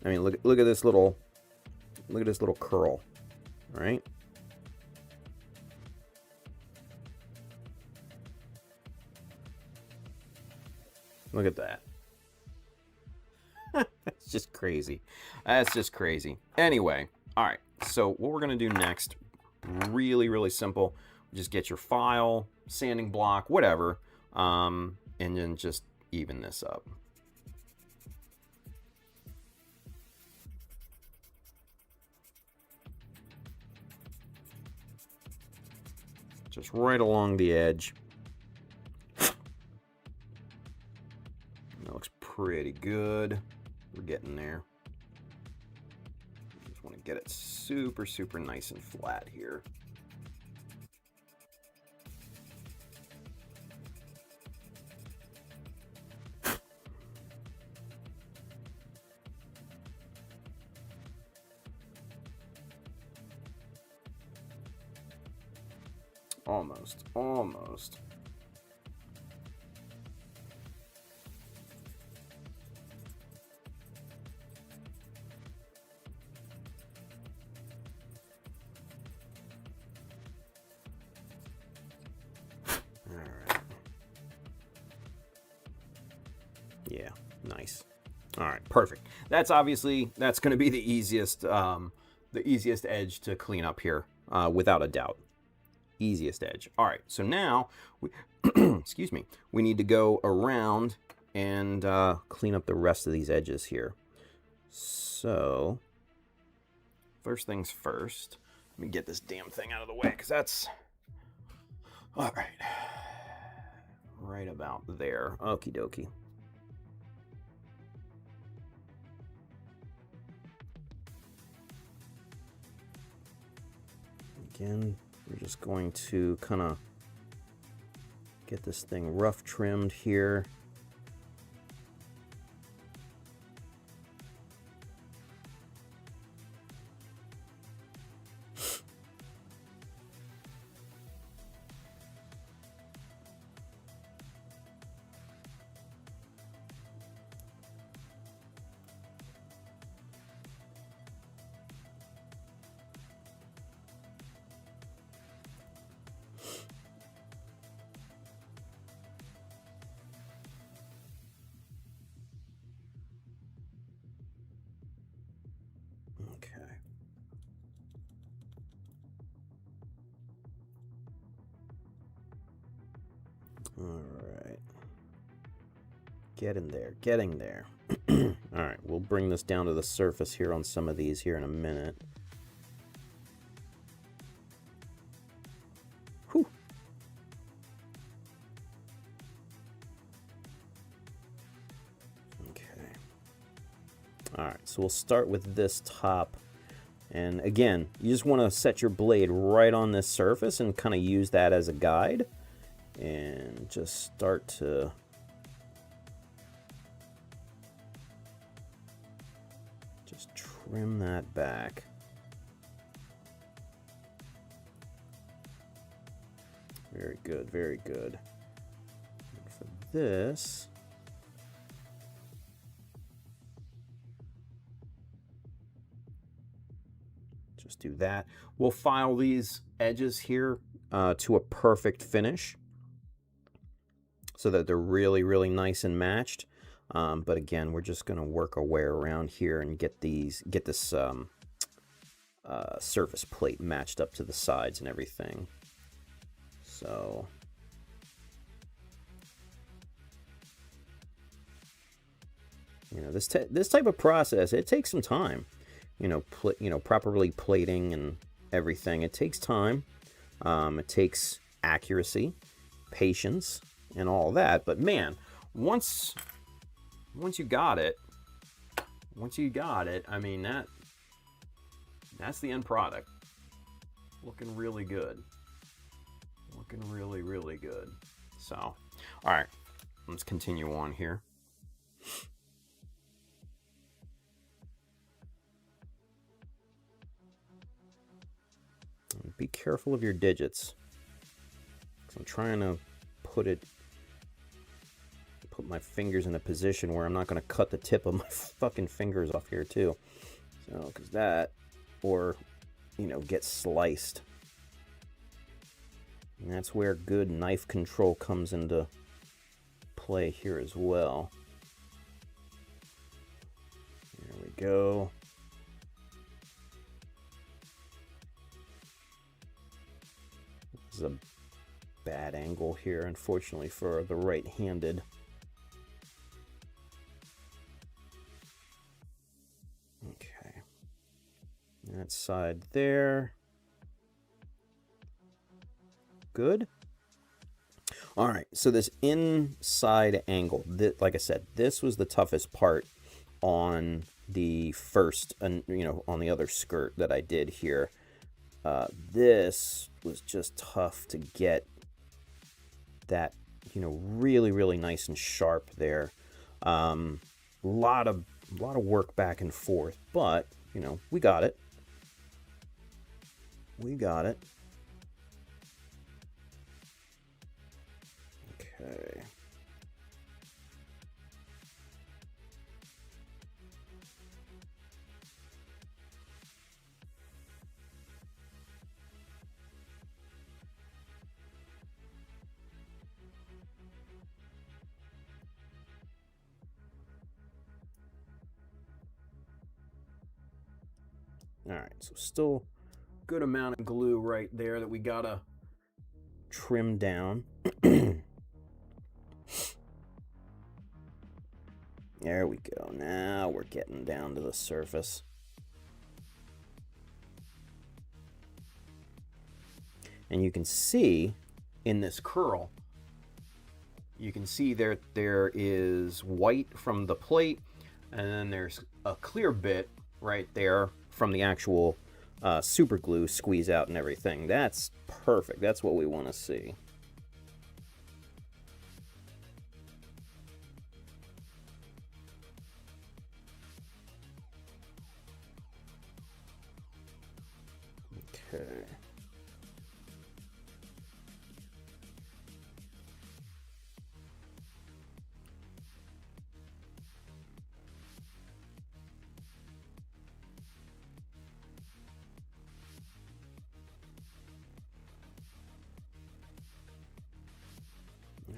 I mean, look at this little curl, right? Look at that. That's just crazy. That's just crazy. Anyway, all right. So what we're going to do next, really, really simple. Just get your file, sanding block, whatever, and then just even this up. Just right along the edge. That looks pretty good. We're getting there. Just want to get it super, super nice and flat here. Almost, almost. All right. Yeah, nice. All right, perfect. That's obviously, that's going to be the easiest edge to clean up here, without a doubt. Easiest edge. All right, so now we excuse me, we need to go around and clean up the rest of these edges here. So first things first, let me get this damn thing out of the way, because that's all right about there. Okie dokie. Again, we're just going to kind of get this thing rough trimmed here. Okay. All right. Getting there, getting there. All right, we'll bring this down to the surface here on some of these here in a minute. Whew. Okay. All right, so we'll start with this top. And again, you just want to set your blade right on this surface and kind of use that as a guide. And just start to just trim that back. Very good, very good. And for this, just do that. We'll file these edges here to a perfect finish, so that they're really, really nice and matched. But again, we're just going to work our way around here and get this surface plate matched up to the sides and everything. So you know, this type of process, it takes some time. You know, properly plating and everything. It takes time. It takes accuracy, patience, and all that. But man, once you got it, I mean, that's the end product. Looking really good. Looking really, really good. So, all right, let's continue on here. Be careful of your digits. I'm trying to put my fingers in a position where I'm not going to cut the tip of my fucking fingers off here too. So, because that, or, you know, get sliced. And that's where good knife control comes into play here as well. There we go. This is a bad angle here, unfortunately, for the right-handed. Okay. That side there. Good. All right, so this inside angle, like I said, this was the toughest part on the first, you know, on the other skirt that I did here. This was just tough to get that, you know, really, really nice and sharp there. A lot of work back and forth, but you know, we got it. We got it. Okay. All right, so still good amount of glue right there that we gotta trim down. There we go. Now we're getting down to the surface. And you can see in this curl, you can see there is white from the plate, and then there's a clear bit right there from the actual super glue squeeze out and everything. That's perfect. That's what we want to see. Okay.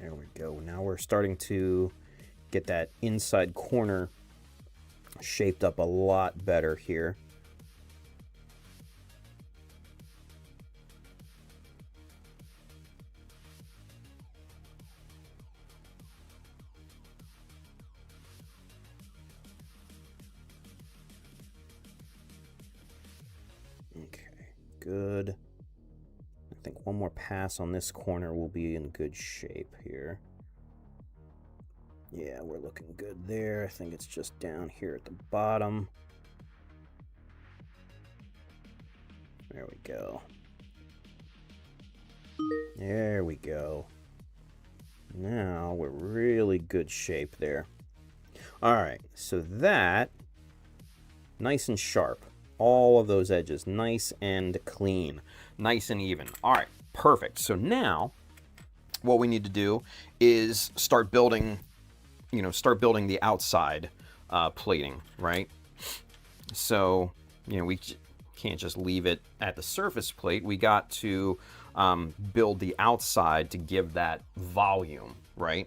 There we go. Now we're starting to get that inside corner shaped up a lot better here. Okay, good. I think one more pass on this corner will be in good shape here. Yeah, we're looking good there. I think it's just down here at the bottom. There we go. There we go. Now we're really good shape there. All right, so that, nice and sharp. All of those edges, nice and clean, nice and even. All right, perfect. So now what we need to do is start building, the outside plating, right? So, we can't just leave it at the surface plate. We got to build the outside to give that volume, right?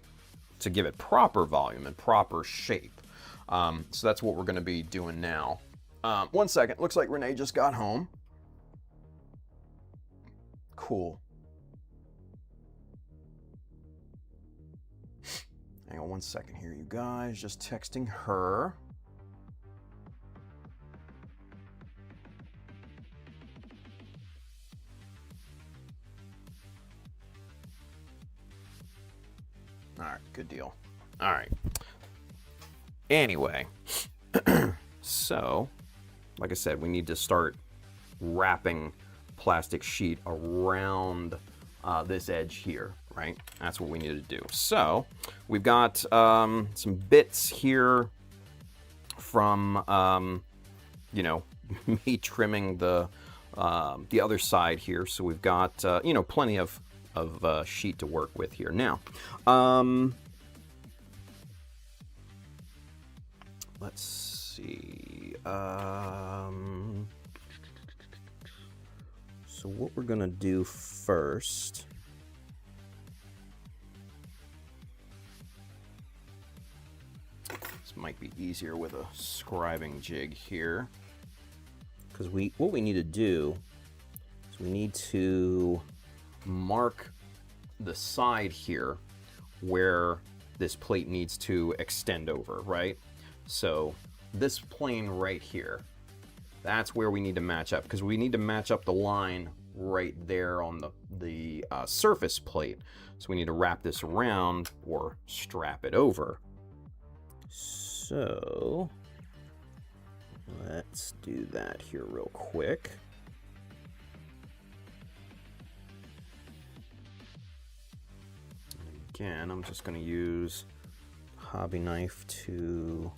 to give it proper volume and proper shape. So that's what we're going to be doing now. 1 second. Looks like Renee just got home. Cool. Hang on 1 second here, you guys. Just texting her. All right, good deal. All right. Anyway, so, like I said, we need to start wrapping plastic sheet around this edge here, right? That's what we need to do. So, we've got some bits here from, you know, me trimming the other side here. So we've got, you know, plenty of sheet to work with here. Now, let's see. So what we're gonna do first, this might be easier with a scribing jig here, because what we need to do is we need to mark the side here where this plate needs to extend over, right? So this plane right here, that's where we need to match up, because we need to match up the line right there on the surface plate. So we need to wrap this around or strap it over. So let's do that here real quick. Again, I'm just going to use a hobby knife to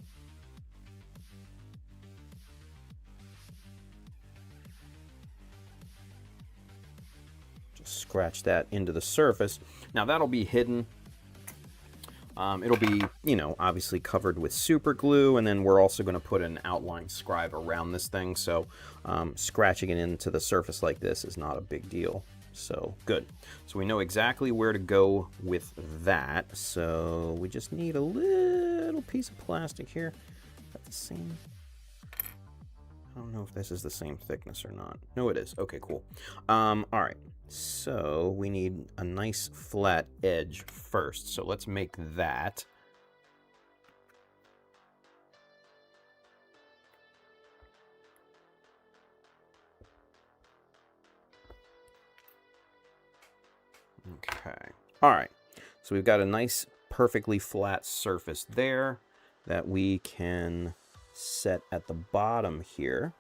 just scratch that into the surface. Now that'll be hidden. It'll be, you know, obviously covered with super glue, and then we're also going to put an outline scribe around this thing, so scratching it into the surface like this is not a big deal. So good. So we know exactly where to go with that. So we just need a little piece of plastic here. Is that the same? I don't know if this is the same thickness or not. No, it is. Okay, cool. All right. So we need a nice flat edge first. So let's make that. Okay. All right. So we've got a nice, perfectly flat surface there that we can set at the bottom here.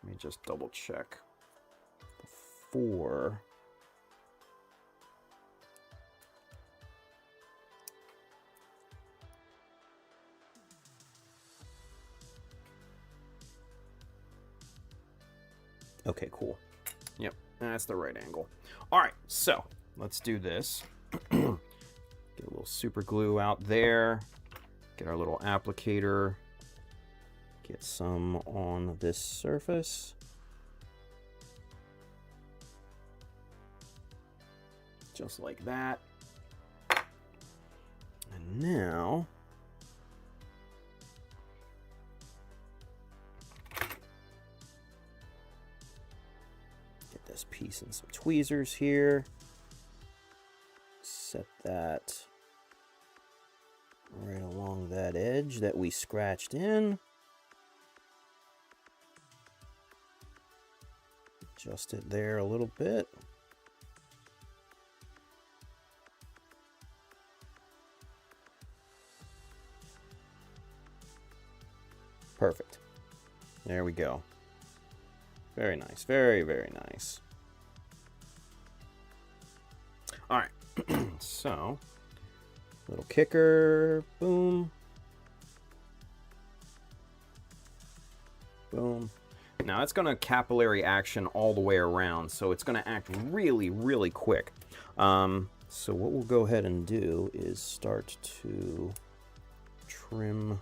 Let me just double check before. Okay, cool. Yep, that's the right angle. All right, so let's do this. Get a little super glue out there. Get our little applicator. Get some on this surface. Just like that. And now, get this piece in some tweezers here. Set that right along that edge that we scratched in. Adjust it there a little bit. Perfect. There we go. Very nice. Very, very nice. All right. So, little kicker. Boom. Boom. Now it's going to capillary action all the way around, so it's going to act really, really quick. So what we'll go ahead and do is start to trim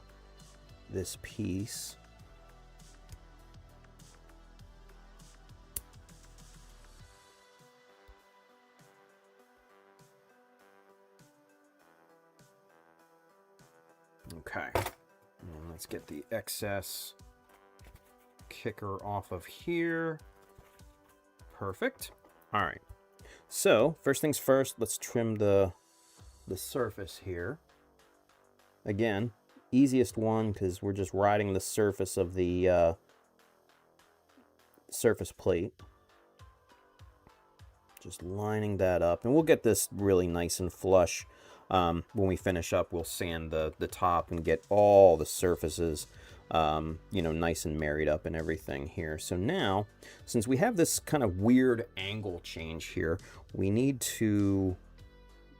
this piece. Okay. And let's get the excess kicker off of here. Perfect. All right. So first things first, let's trim the surface here. Again, easiest one because we're just riding the surface of the surface plate. Just lining that up, and we'll get this really nice and flush. When we finish up, we'll sand the top and get all the surfaces, you know, nice and married up and everything here. So now, since we have this kind of weird angle change here, we need to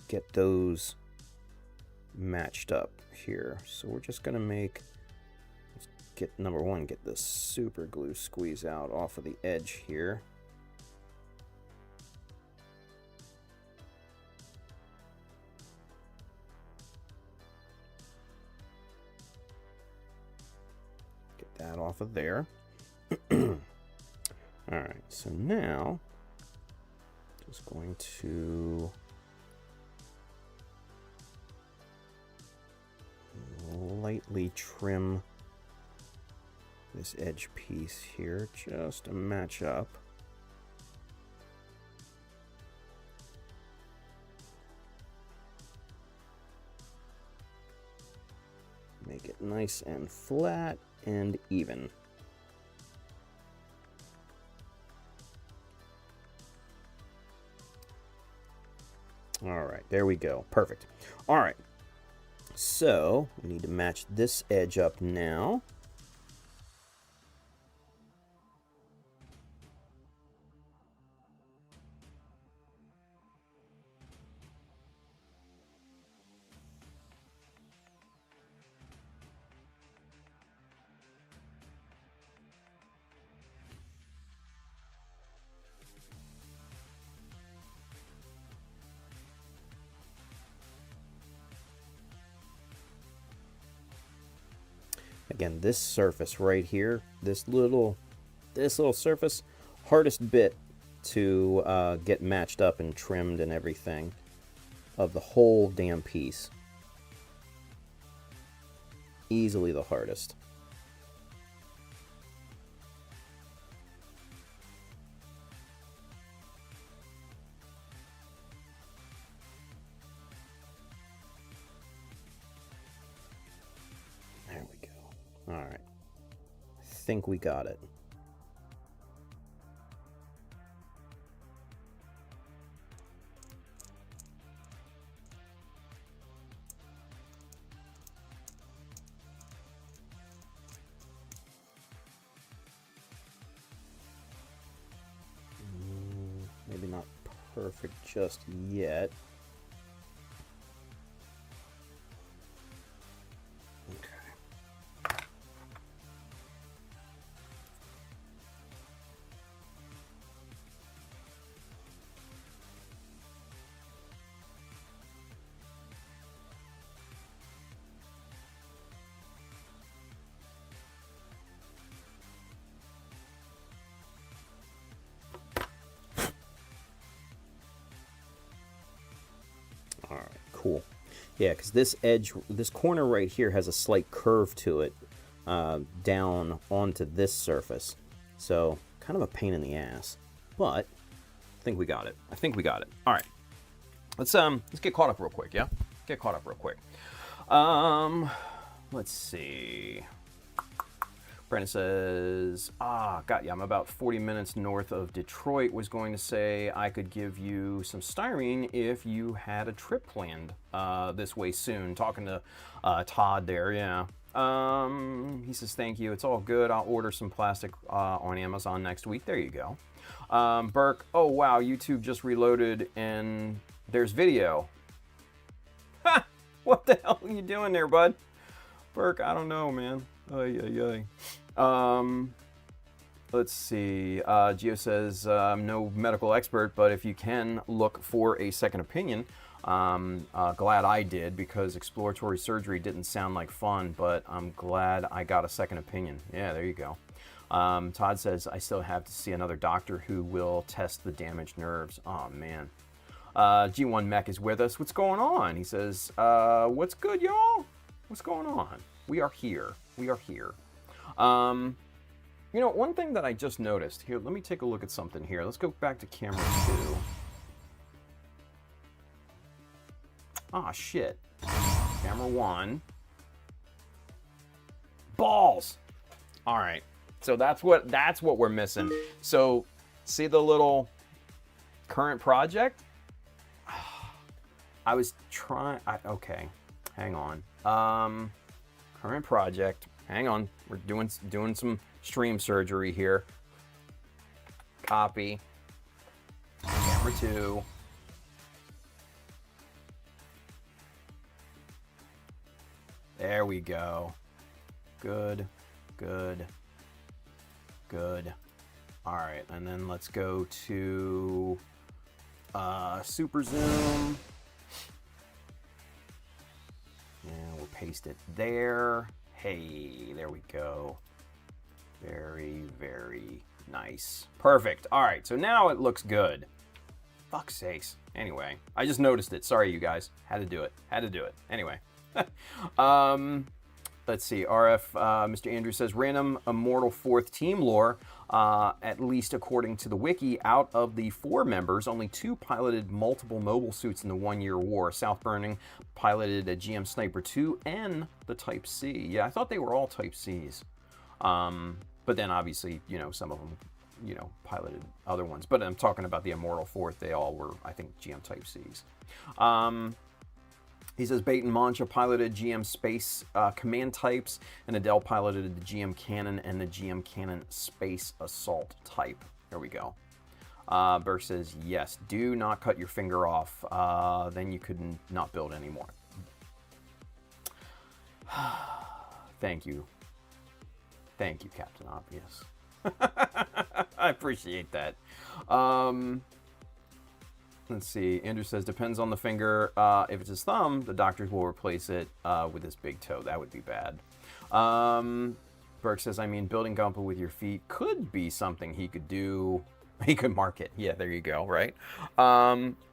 get those matched up here. So we're just gonna let's get number one, get this super glue squeeze out off of the edge here. That off of there. All right, so now just going to lightly trim this edge piece here just to match up. Make it nice and flat and even. All right, there we go. Perfect. All right, so we need to match this edge up now. Again, this surface right here, this little surface, hardest bit to get matched up and trimmed and everything of the whole damn piece. Easily the hardest. There we go. All right. I think we got it. Maybe not perfect just yet. All right, cool. Yeah, because this edge, this corner right here has a slight curve to it down onto this surface. So kind of a pain in the ass, but I think we got it. I think we got it. All right, let's get caught up real quick. Yeah, get caught up real quick. Let's see. Brandon says, got you. I'm about 40 minutes north of Detroit. Was going to say I could give you some styrene if you had a trip planned this way soon. Talking to Todd there, yeah. He says, thank you. It's all good. I'll order some plastic on Amazon next week. There you go. Burke, oh, wow. YouTube just reloaded and there's video. Ha! What the hell are you doing there, bud? Burke, I don't know, man. Let's see. Gio says, I'm no medical expert, but if you can look for a second opinion, glad I did, because exploratory surgery didn't sound like fun, but I'm glad I got a second opinion. Yeah, there you go. Todd says, I still have to see another doctor who will test the damaged nerves. Oh, man. G1 Mech is with us. What's going on? He says, what's good, y'all? What's going on? We are here. We are here. You know, one thing that I just noticed here, let me take a look at something here. Let's go back to camera 2. Ah, shit. Camera 1. Balls. All right. So that's what we're missing. So see the little current project? I was trying. Okay, hang on. Current project. Hang on. We're doing some stream surgery here. Copy. Camera 2. There we go. Good, good, good. All right, and then let's go to super zoom. And we'll paste it there. Hey, there we go. Very, very nice. Perfect. All right, so now it looks good. Fuck's sakes. Anyway, I just noticed it. Sorry, you guys. Had to do it. Had to do it. Anyway. Let's see. RF, Mr. Andrew says, random Immortal 4th team lore. At least according to the wiki, out of the 4 members, only 2 piloted multiple mobile suits in the 1-year war. South Burning piloted a GM Sniper 2 and the Type C. Yeah, I thought they were all Type Cs. But then obviously, you know, some of them, you know, piloted other ones. But I'm talking about the Immortal 4th. They all were, I think, GM Type Cs. He says Bait and Mancha piloted GM Space Command Types, and Adele piloted the GM Cannon and the GM Cannon Space Assault Type. There we go. Burke says, yes, do not cut your finger off. Then you could not build anymore. Thank you. Thank you, Captain Obvious. I appreciate that. Let's see. Andrew says, depends on the finger. If it's his thumb, the doctors will replace it with his big toe. That would be bad. Burke says, I mean, building Gumpa with your feet could be something he could do. He could market. Yeah, there you go, right?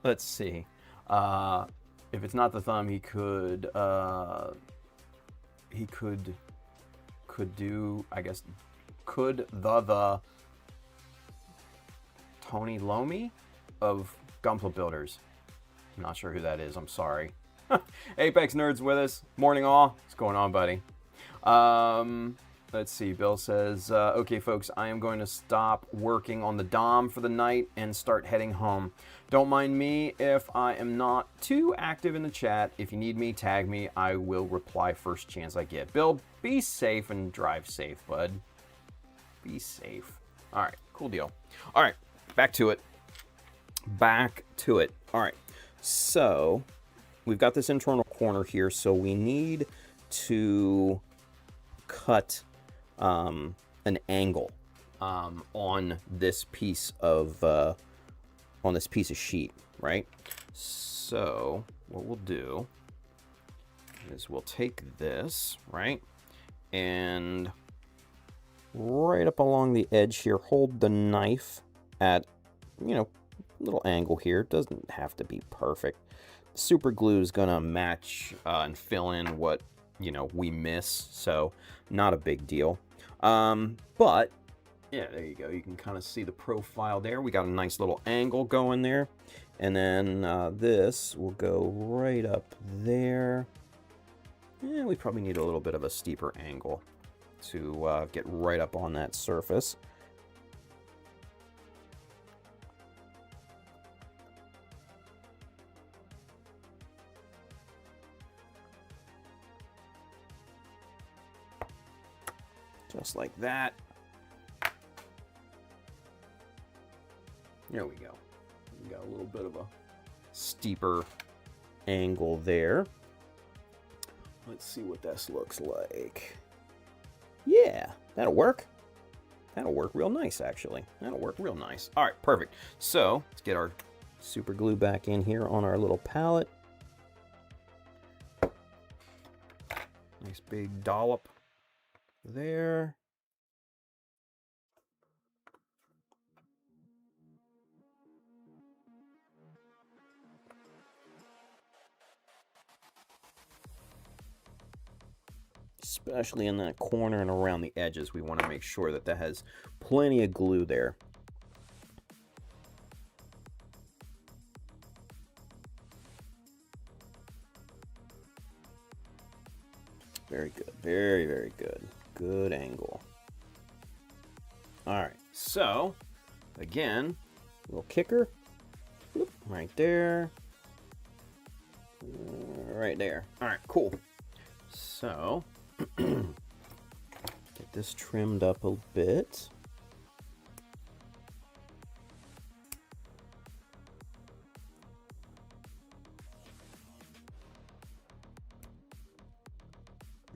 Let's see. If it's not the thumb, he could do, I guess, could the Tony Lomi of Gunpla Builders. I'm not sure who that is. I'm sorry. Apex Nerds with us. Morning all. What's going on, buddy? Let's see. Bill says, okay, folks, I am going to stop working on the Dom for the night and start heading home. Don't mind me if I am not too active in the chat. If you need me, tag me. I will reply first chance I get. Bill, be safe and drive safe, bud. Be safe. All right. Cool deal. All right. Back to it. Back to it. All right, so we've got this internal corner here, so we need to cut an angle on this piece of sheet, right? So what we'll do is we'll take this, right, and right up along the edge here, hold the knife at, you know, little angle here. It doesn't have to be perfect. Super glue is gonna match and fill in what, you know, we miss, so not a big deal. But yeah, there you go. You can kind of see the profile there. We got a nice little angle going there, and then this will go right up there. Yeah, we probably need a little bit of a steeper angle to get right up on that surface. Just like that. There we go. We got a little bit of a steeper angle there. Let's see what this looks like. Yeah, that'll work. That'll work real nice, actually. That'll work real nice. All right, perfect. So let's get our super glue back in here on our little palette. Nice big dollop there. especially in that corner and around the edges. We want to make sure that that has plenty of glue there. Very good. Very, very good. Good angle. All right. So, again, little kicker. Whoop, right there. Right there. All right, cool. So, get this trimmed up a bit.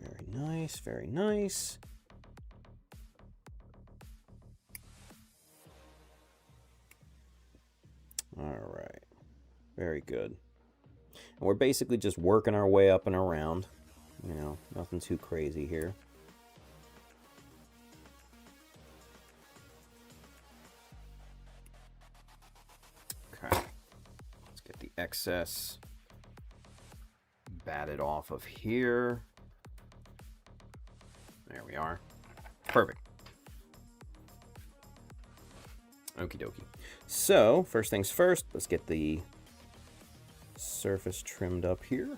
Very nice, very nice. All right, very good. And we're basically just working our way up and around. You know, nothing too crazy here. Okay, let's get the excess batted off of here. There we are. Perfect. Okie dokie. So, first things first, let's get the surface trimmed up here.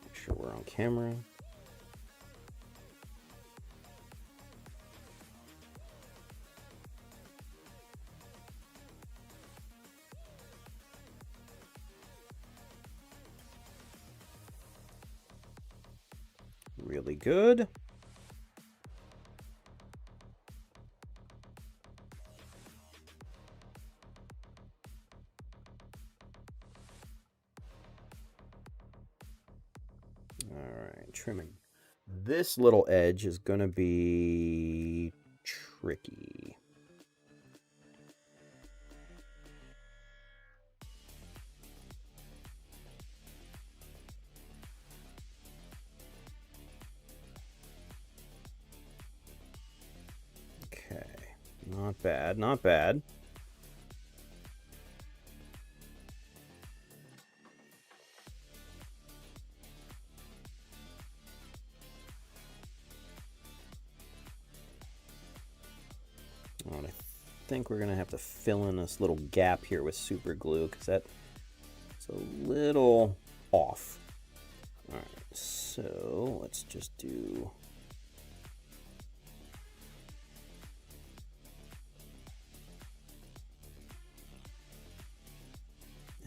Make sure we're on camera. Really good. Alright, trimming. This little edge is going to be tricky. Okay, not bad, not bad. I think we're going to have to fill in this little gap here with super glue because that's a little off. Alright, so let's just do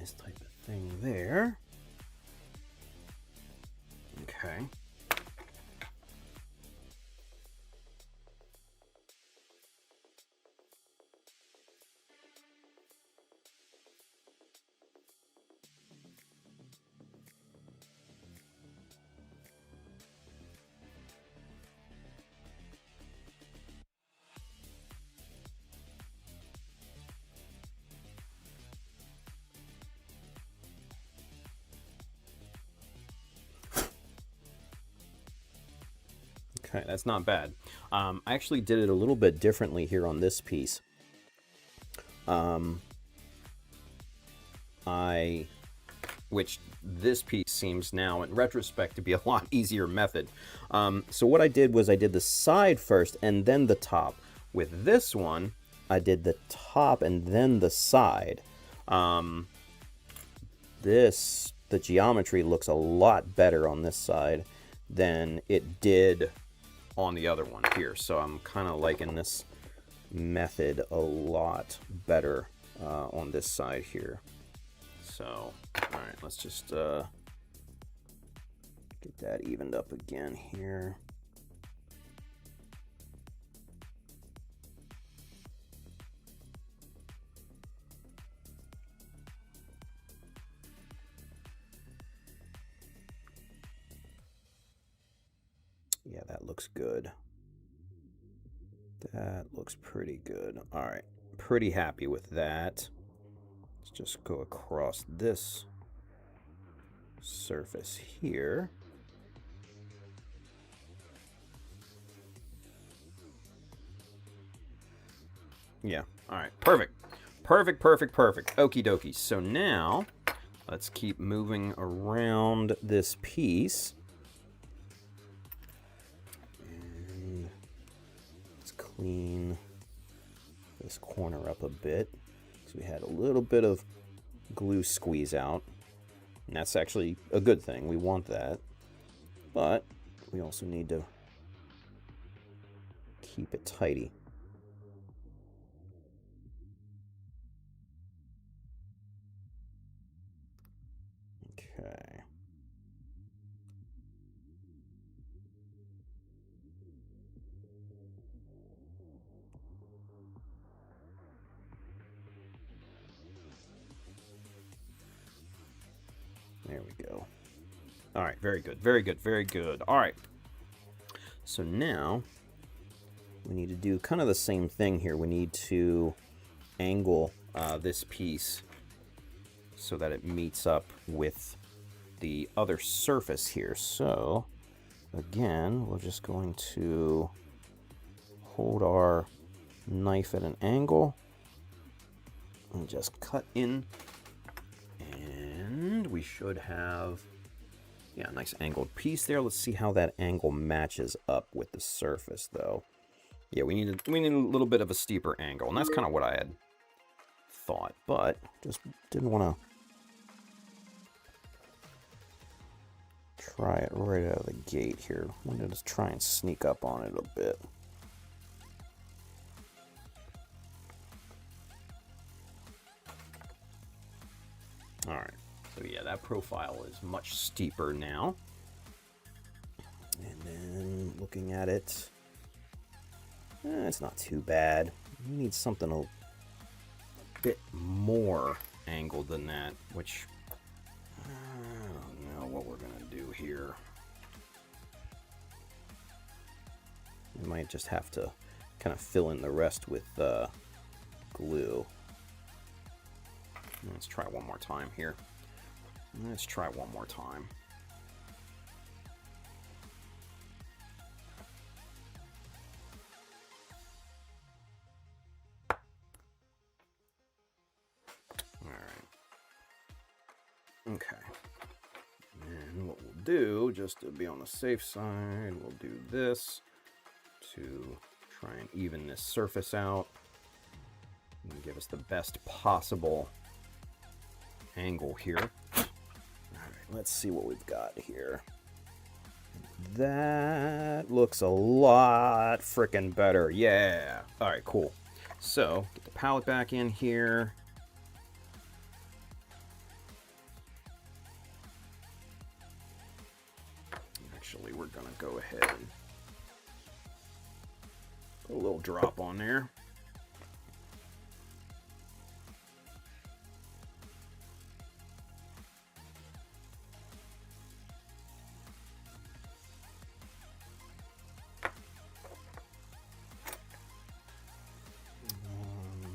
this type of thing there. Okay. Okay, that's not bad. I actually did it a little bit differently here on this piece. Which this piece seems now, in retrospect, to be a lot easier method. So what I did was I did the side first and then the top. With this one, I did the top and then the side. The geometry looks a lot better on this side than it did on the other one here. So I'm kind of liking this method a lot better on this side here. So, all right, let's just get that evened up again here. Yeah, that looks good. That looks pretty good. All right, pretty happy with that. Let's just go across this surface here. Yeah, all right, perfect. Perfect, perfect, perfect. Okie dokie. So now, let's keep moving around this piece. clean this corner up a bit. So we had a little bit of glue squeeze out. And that's actually a good thing. We want that. But we also need to keep it tidy. Okay. There we go. All right, very good, very good, very good. All right. So now we need to do kind of the same thing here. We need to angle this piece so that it meets up with the other surface here. So again, we're just going to hold our knife at an angle and just cut in, and we should have, yeah, a nice angled piece there. Let's see how that angle matches up with the surface, though. Yeah, we need a little bit of a steeper angle, and that's kind of what I had thought, but just didn't want to try it right out of the gate here. I'm going to just try and sneak up on it a bit. All right, so yeah, that profile is much steeper now. And then looking at it, it's not too bad. We need something a bit more angled than that, which I don't know what we're gonna do here. We might just have to kind of fill in the rest with glue. Let's try one more time here. Let's try one more time. All right. Okay. And what we'll do, just to be on the safe side, we'll do this to try and even this surface out and give us the best possible angle here. All right, let's see what we've got here. That looks a lot freaking better. Yeah. All right, cool. So get the palette back in here. Actually, we're gonna go ahead and put a little drop on there.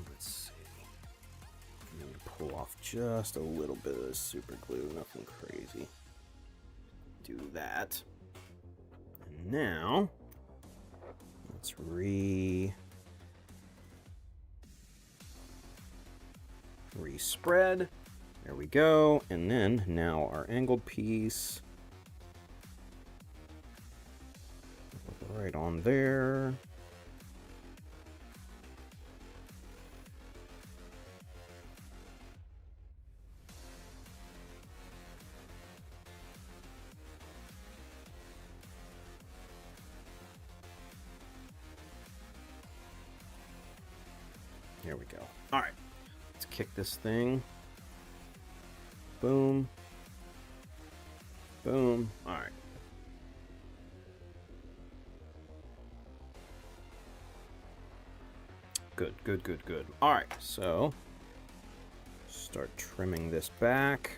Let's see. I'm going to pull off just a little bit of this super glue, nothing crazy. Do that. And now, let's re-spread. There we go. And then now our angled piece. Right on there. Here we go. All right, let's kick this thing. Boom. Boom. All right. Good, good, good, good. All right, so start trimming this back.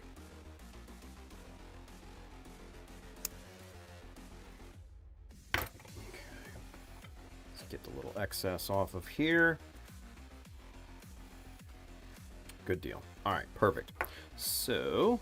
Okay. Let's get the little excess off of here. Good deal. All right, perfect. So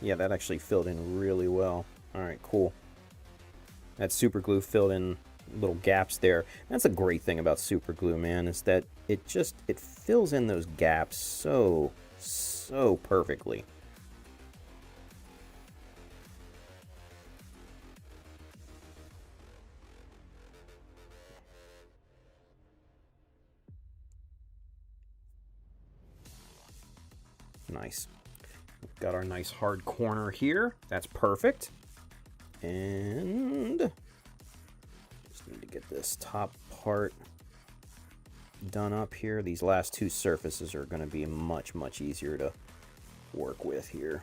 Yeah, that actually filled in really well. All right, cool. That super glue filled in little gaps there. That's a great thing about super glue, man, is that it fills in those gaps so perfectly. Nice. We've got our nice hard corner here. That's perfect. And just need to get this top part done up here. These last two surfaces are going to be much easier to work with here.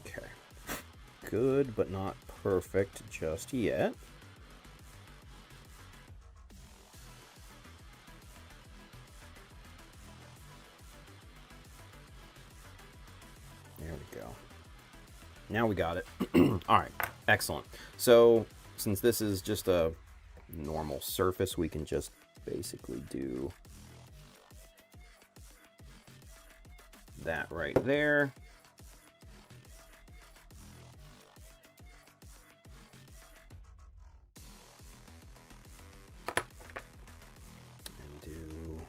Okay. Good, but not perfect just yet. There we go. Now we got it. All right, excellent. So since this is just a normal surface, we can just basically do that right there. And do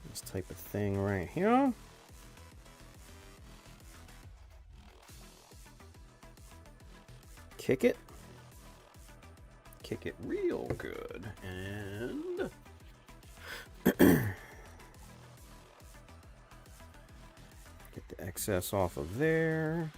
this type of thing right here. Kick it. Kick it real good. And get the excess off of there.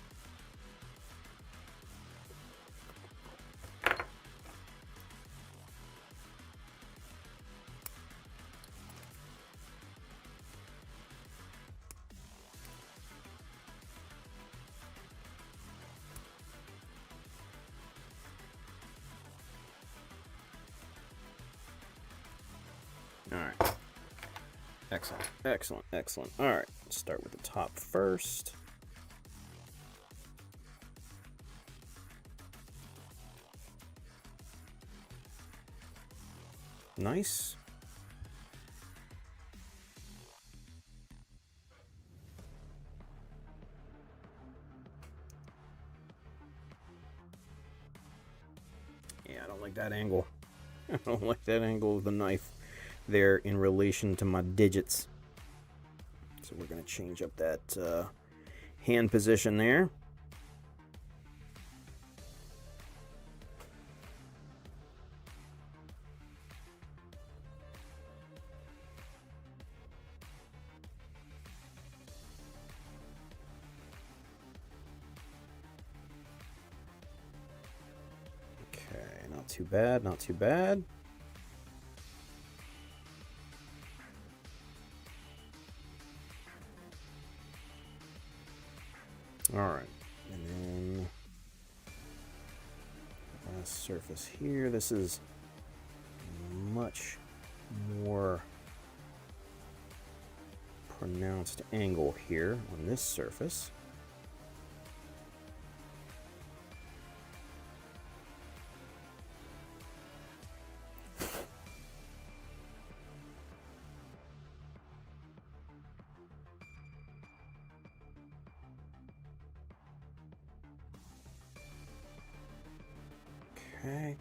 All right. Excellent, excellent, excellent. All right, let's start with the top first. Nice. Yeah, I don't like that angle. I don't like that angle of the knife there in relation to my digits. So we're going to change up that hand position there. Okay, not too bad, not too bad. All right, and then last surface here. This is much more pronounced angle here on this surface. Okay.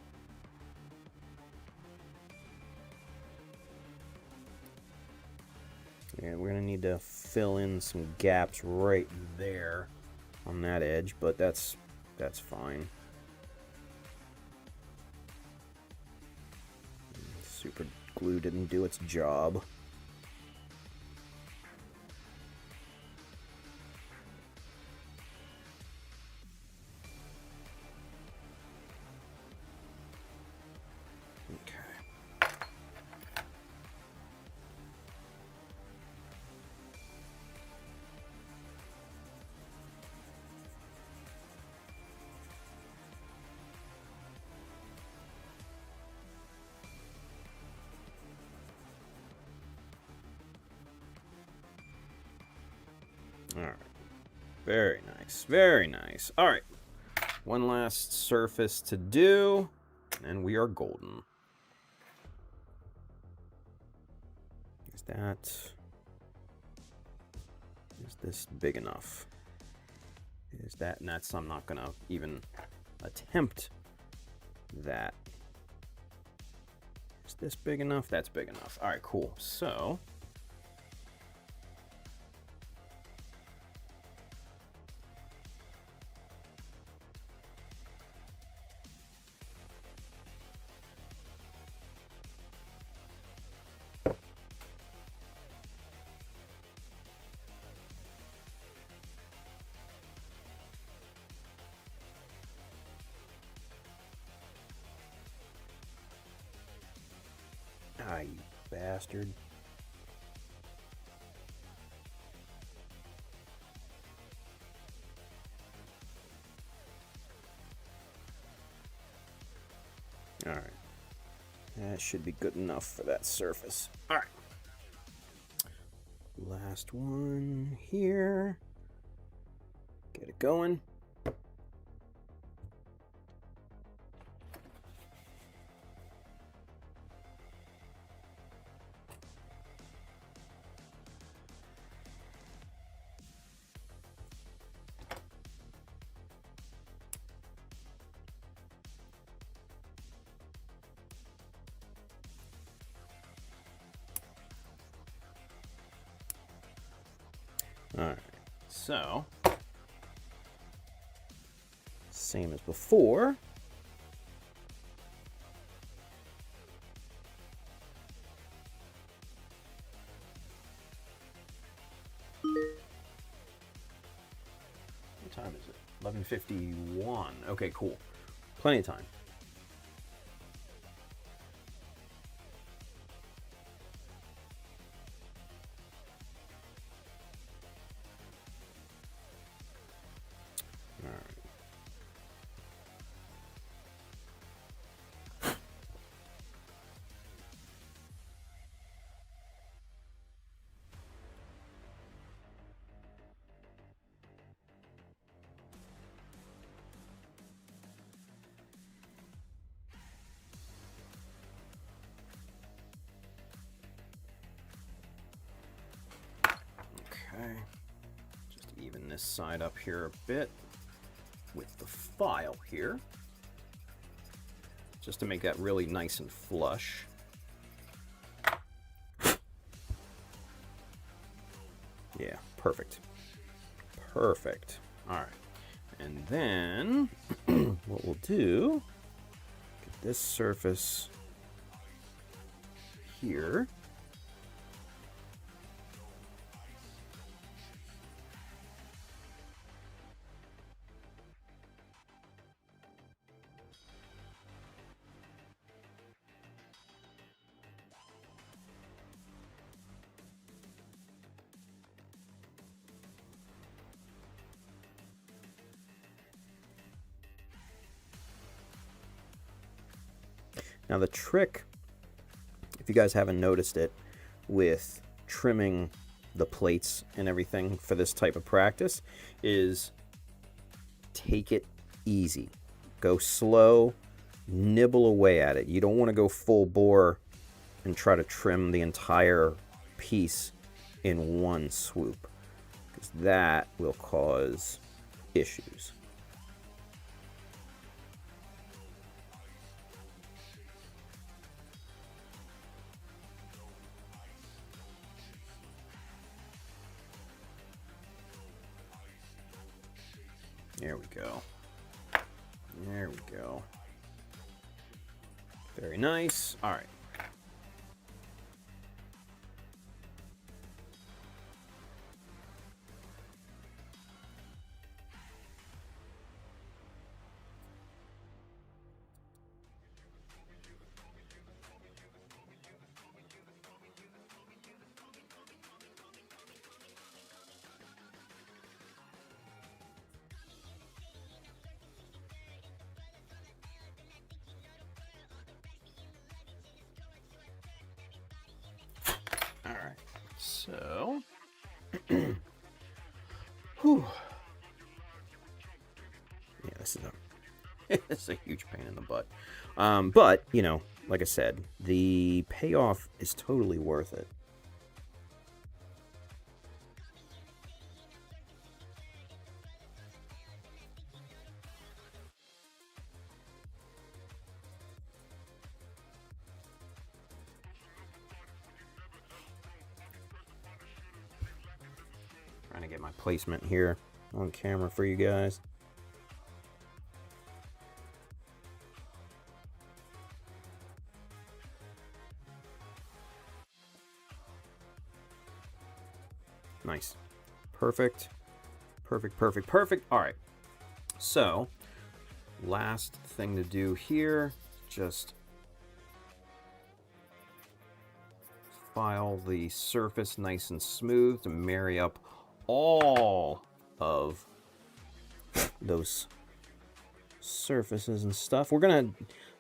Yeah, we're gonna need to fill in some gaps right there on that edge, but that's fine. Super glue didn't do its job. All right. Very nice. Very nice. All right. One last surface to do, and we are golden. Is that... Is this big enough? Is that... And that's... I'm not going to even attempt that. Is this big enough? That's big enough. All right, cool. So... Ah, you bastard. All right. That should be good enough for that surface. All right. Last one here. Get it going. All right, so same as before. What time is it? 11:51. Okay, cool. Plenty of time. Okay, just even this side up here a bit with the file here, just to make that really nice and flush. Yeah, perfect. Perfect. All right, and then what we'll do, get this surface here. Now the trick, if you guys haven't noticed it, with trimming the plates and everything for this type of practice is take it easy. Go slow, nibble away at it. You don't want to go full bore and try to trim the entire piece in one swoop, because that will cause issues. There we go. There we go. Very nice. All right. All right, so Whew. Yeah, this is it's a huge pain in the butt. But, you know, like I said, the payoff is totally worth it. Trying to get my placement here on camera for you guys. Nice. Perfect. Perfect, perfect, perfect. All right. So, last thing to do here, just file the surface nice and smooth to marry up all of those surfaces and stuff. I'm gonna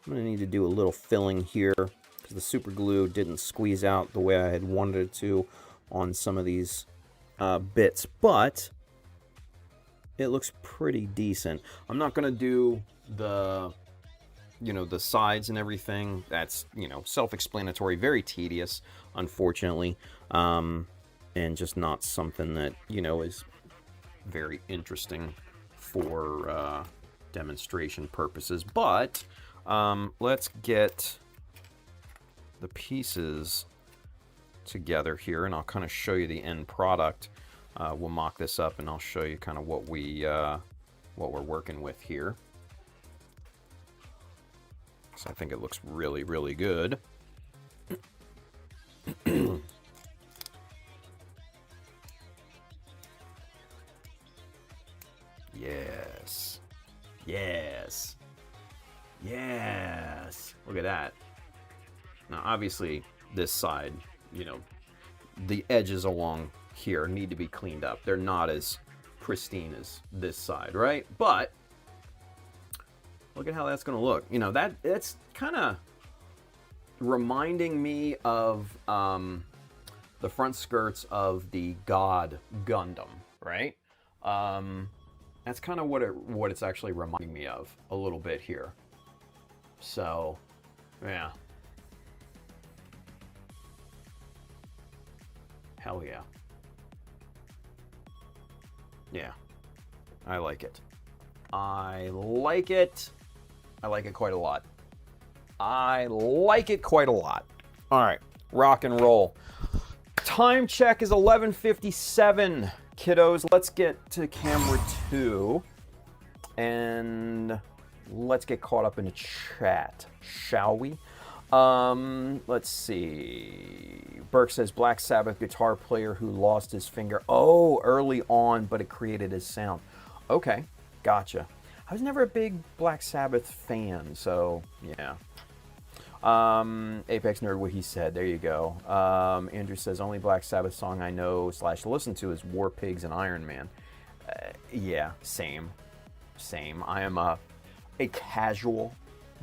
need to do a little filling here because the super glue didn't squeeze out the way I had wanted it to on some of these bits, but it looks pretty decent. I'm not gonna do the, you know, the sides and everything. That's, you know, self-explanatory, very tedious, unfortunately, and just not something that, you know, is very interesting for demonstration purposes. But let's get the pieces together here, and I'll kind of show you the end product. We'll mock this up, and I'll show you kind of what we're working with here. So I think it looks really, really good. Yes. Yes. Yes. Look at that. Now, obviously, this side, you know, the edges along here need to be cleaned up. They're not as pristine as this side, right? But look at how that's going to look. You know, that's kind of reminding me of the front skirts of the God Gundam, right? That's kind of what it's actually reminding me of a little bit here. So, yeah. Hell yeah. Yeah. I like it. I like it. I like it quite a lot. I like it quite a lot. All right. Rock and roll. Time check is 11:57. Kiddos, let's get to camera 2 and let's get caught up in the chat, shall we? Let's see. Burke says Black Sabbath guitar player who lost his finger. Oh, early on, but it created his sound. Okay, gotcha. I was never a big Black Sabbath fan, so yeah. Apex Nerd, what he said. There you go. Andrew says only Black Sabbath song I know / listen to is War Pigs and Iron Man. Yeah, same. I am a casual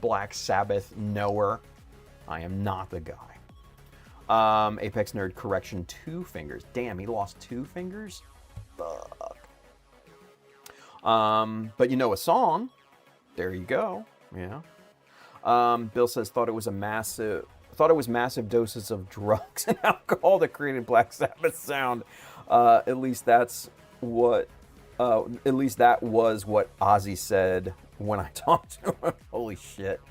Black Sabbath knower. I am not the guy. Apex Nerd, correction, 2 fingers. Damn, he lost 2 fingers? Fuck. But you know a song. There you go. Yeah. Bill says thought it was massive doses of drugs and alcohol that created Black Sabbath sound. At least that was what Ozzy said when I talked to him. Holy shit.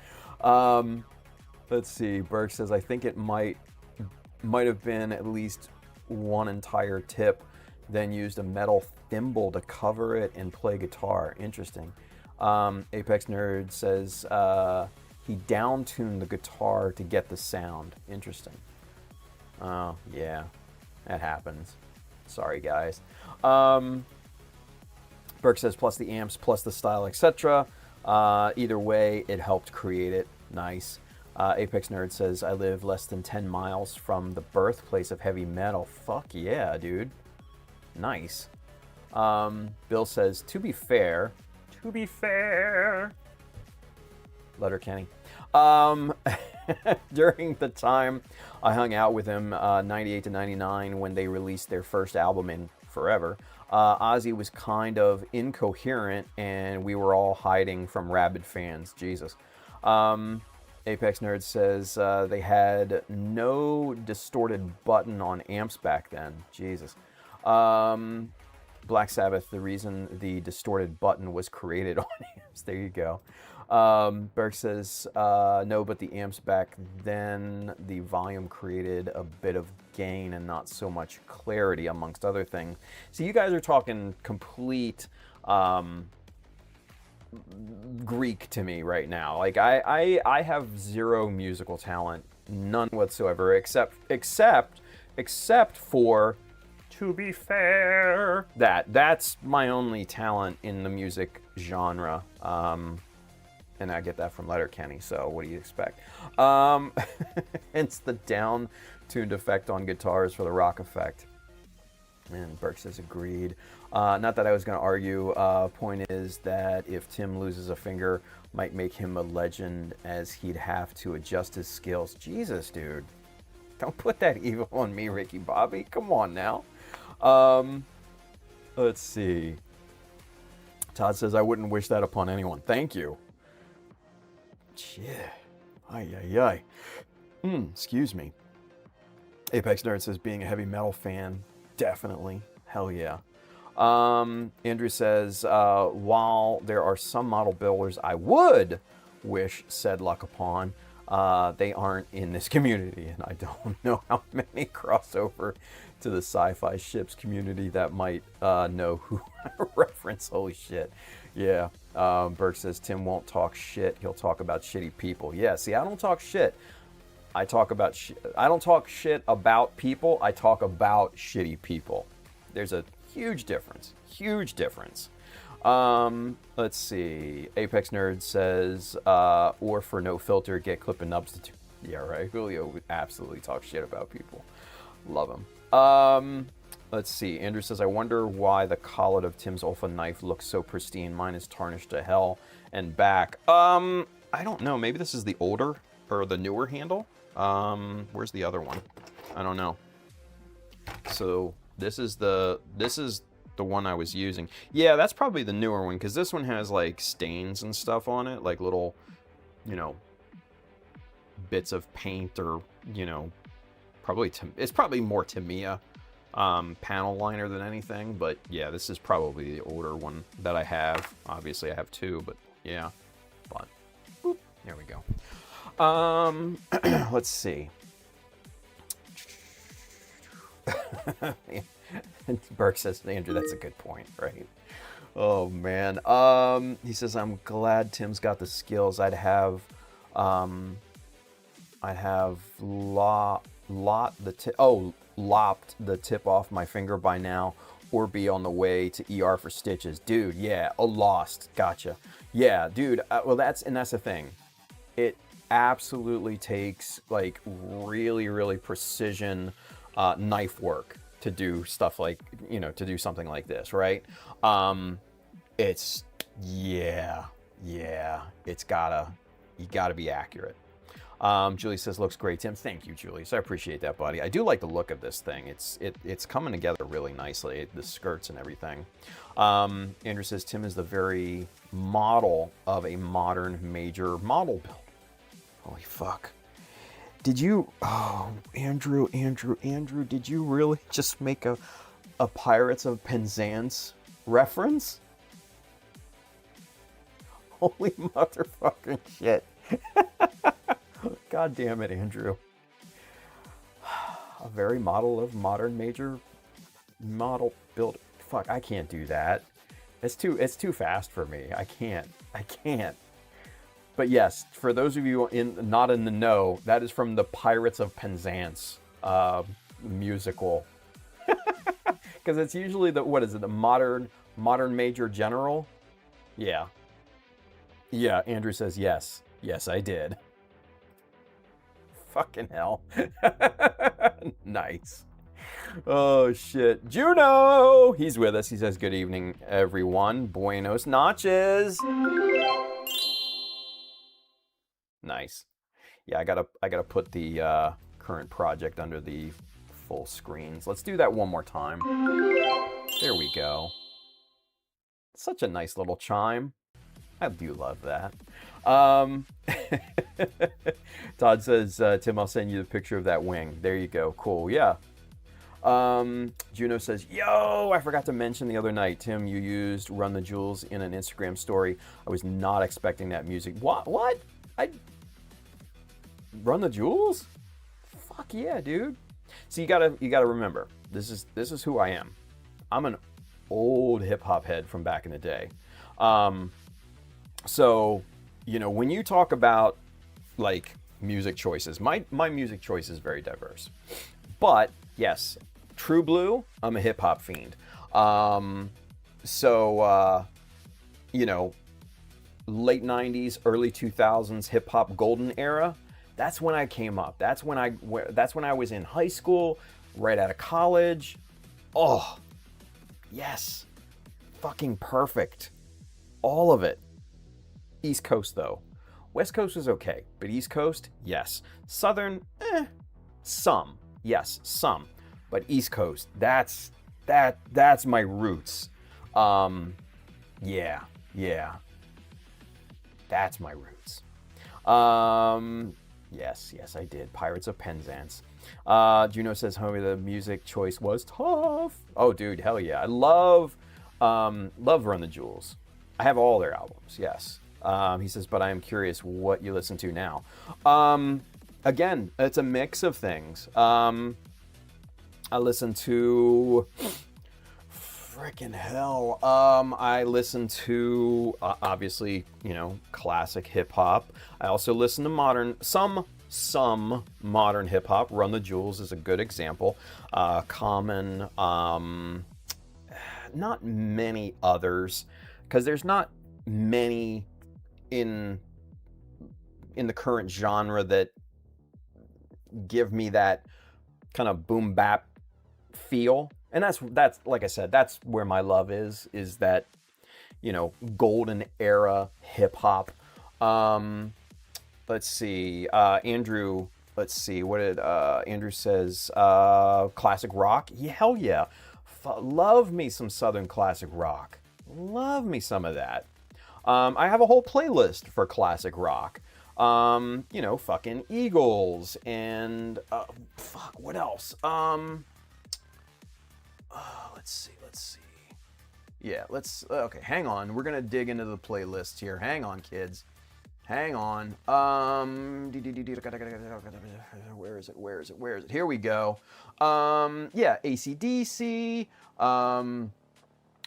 Let's see. Burke says I think it might have been at least one entire tip, then used a metal thimble to cover it and play guitar. Interesting. Apex Nerd says he down-tuned the guitar to get the sound. Interesting. Oh, yeah. That happens. Sorry, guys. Burke says plus the amps, plus the style, etc. Either way, it helped create it. Nice. Apex Nerd says, I live less than 10 miles from the birthplace of heavy metal. Fuck yeah, dude. Nice. Bill says, to be fair. Letterkenny. During the time I hung out with him, 98 to 99, when they released their first album in forever. Ozzy was kind of incoherent, and we were all hiding from rabid fans. Jesus. Apex Nerd says they had no distorted button on amps back then. Jesus. Black Sabbath, the reason the distorted button was created on amps. There you go. Berg says, no, but the amps back then, the volume created a bit of gain and not so much clarity, amongst other things. So you guys are talking complete Greek to me right now. Like, I have zero musical talent, none whatsoever, except for, to be fair, that's my only talent in the music genre. And I get that from Letterkenny, so what do you expect? Hence the down-tuned effect on guitars for the rock effect. And Burke says agreed. Not that I was going to argue. Point is that if Tim loses a finger, might make him a legend, as he'd have to adjust his skills. Jesus, dude. Don't put that evil on me, Ricky Bobby. Come on now. Let's see. Todd says, I wouldn't wish that upon anyone. Thank you. Yeah. Ay. Excuse me. Apex Nerd says, being a heavy metal fan, definitely. Hell yeah. Andrew says, while there are some model builders I would wish said luck upon, they aren't in this community, and I don't know how many crossover to the sci-fi ships community that might know who I reference. Holy shit. Yeah. Burke says, Tim won't talk shit. He'll talk about shitty people. Yeah, see, I don't talk shit. I don't talk shit about people. I talk about shitty people. There's a huge difference. Huge difference. Let's see. Apex Nerd says, or for no filter, get clip and nubs to yeah, right. Julio would absolutely talk shit about people. Love him. Let's see. Andrew says, I wonder why the collet of Tim's Olfa knife looks so pristine. Mine is tarnished to hell and back. I don't know. Maybe this is the older or the newer handle. Where's the other one? I don't know. So this is the one I was using. Yeah, that's probably the newer one, because this one has like stains and stuff on it, like little, bits of paint, or it's probably more Tamiya panel liner than anything. But yeah, this is probably the older one that I have. Obviously I have two, but yeah. But boop, there we go. Let's see. Burke says, Andrew, that's a good point, right? Oh man. He says, I'm glad Tim's got the skills. I'd have lopped the tip off my finger by now, or be on the way to ER for stitches. Dude, yeah. Oh, lost. Gotcha. Yeah, dude. Well, that's the thing. It absolutely takes like really, really precision knife work to do stuff like, to do something like this, right? It's, yeah, you gotta be accurate. Julie says, looks great, Tim. Thank you, Julie. So I appreciate that, buddy. I do like the look of this thing. It's coming together really nicely, the skirts and everything. Andrew says, Tim is the very model of a modern major model build. Holy fuck. Did you, Andrew, did you really just make a Pirates of Penzance reference? Holy motherfucking shit. God damn it, Andrew. A very model of modern major model build. Fuck, I can't do that. It's too fast for me. I can't. But yes, for those of you not in the know, that is from the Pirates of Penzance musical. Because it's usually the modern major general? Yeah. Yeah, Andrew says yes. Yes, I did. Fucking hell. Nice. Oh, shit. Juno! He's with us. He says, good evening, everyone. Buenos noches. Nice. Yeah, I gotta put the current project under the full screens. Let's do that one more time. Such a nice little chime. I do love that. Um, Todd says, Tim, I'll send you the picture of that wing. There you go. Cool. Yeah. Juno says, yo, I forgot to mention the other night, Tim, you used Run the Jewels in an Instagram story. I was not expecting that music. What? Run the Jewels? Fuck yeah, dude. So you gotta remember, this is who I am. I'm an old hip hop head from back in the day. So, you know, when you talk about like music choices, my music choice is very diverse. But yes, True Blue, I'm a hip hop fiend. You know, late 90s, early 2000s hip hop golden era, that's when I came up. That's when I was in high school, right out of college. Oh, yes. Fucking perfect. All of it. East Coast though. West Coast was okay, but East Coast, yes. Southern, some. Yes, some. But East Coast, that's my roots. Yeah. That's my roots. Yes, I did. Pirates of Penzance. Juno says, homie, the music choice was tough. Oh, dude, hell yeah. I love Run the Jewels. I have all their albums, yes. He says, but I am curious what you listen to now. Again, it's a mix of things. I listen to... Frickin' hell. I listen to, obviously, you know, classic hip-hop. I also listen to some modern hip-hop. Run the Jewels is a good example. Common, not many others, because there's not many in the current genre that give me that kind of boom bap feel. And that's like I said, that's where my love is that, you know, golden era hip hop. Let's see, Andrew. Let's see, what did Andrew says? Classic rock. Yeah, hell yeah. Love me some Southern classic rock. Love me some of that. I have a whole playlist for classic rock. You know, fucking Eagles and what else? Let's see. Yeah, okay, hang on. We're gonna dig into the playlist here. Hang on, kids. Hang on. Where is it? Here we go. Yeah, AC/DC,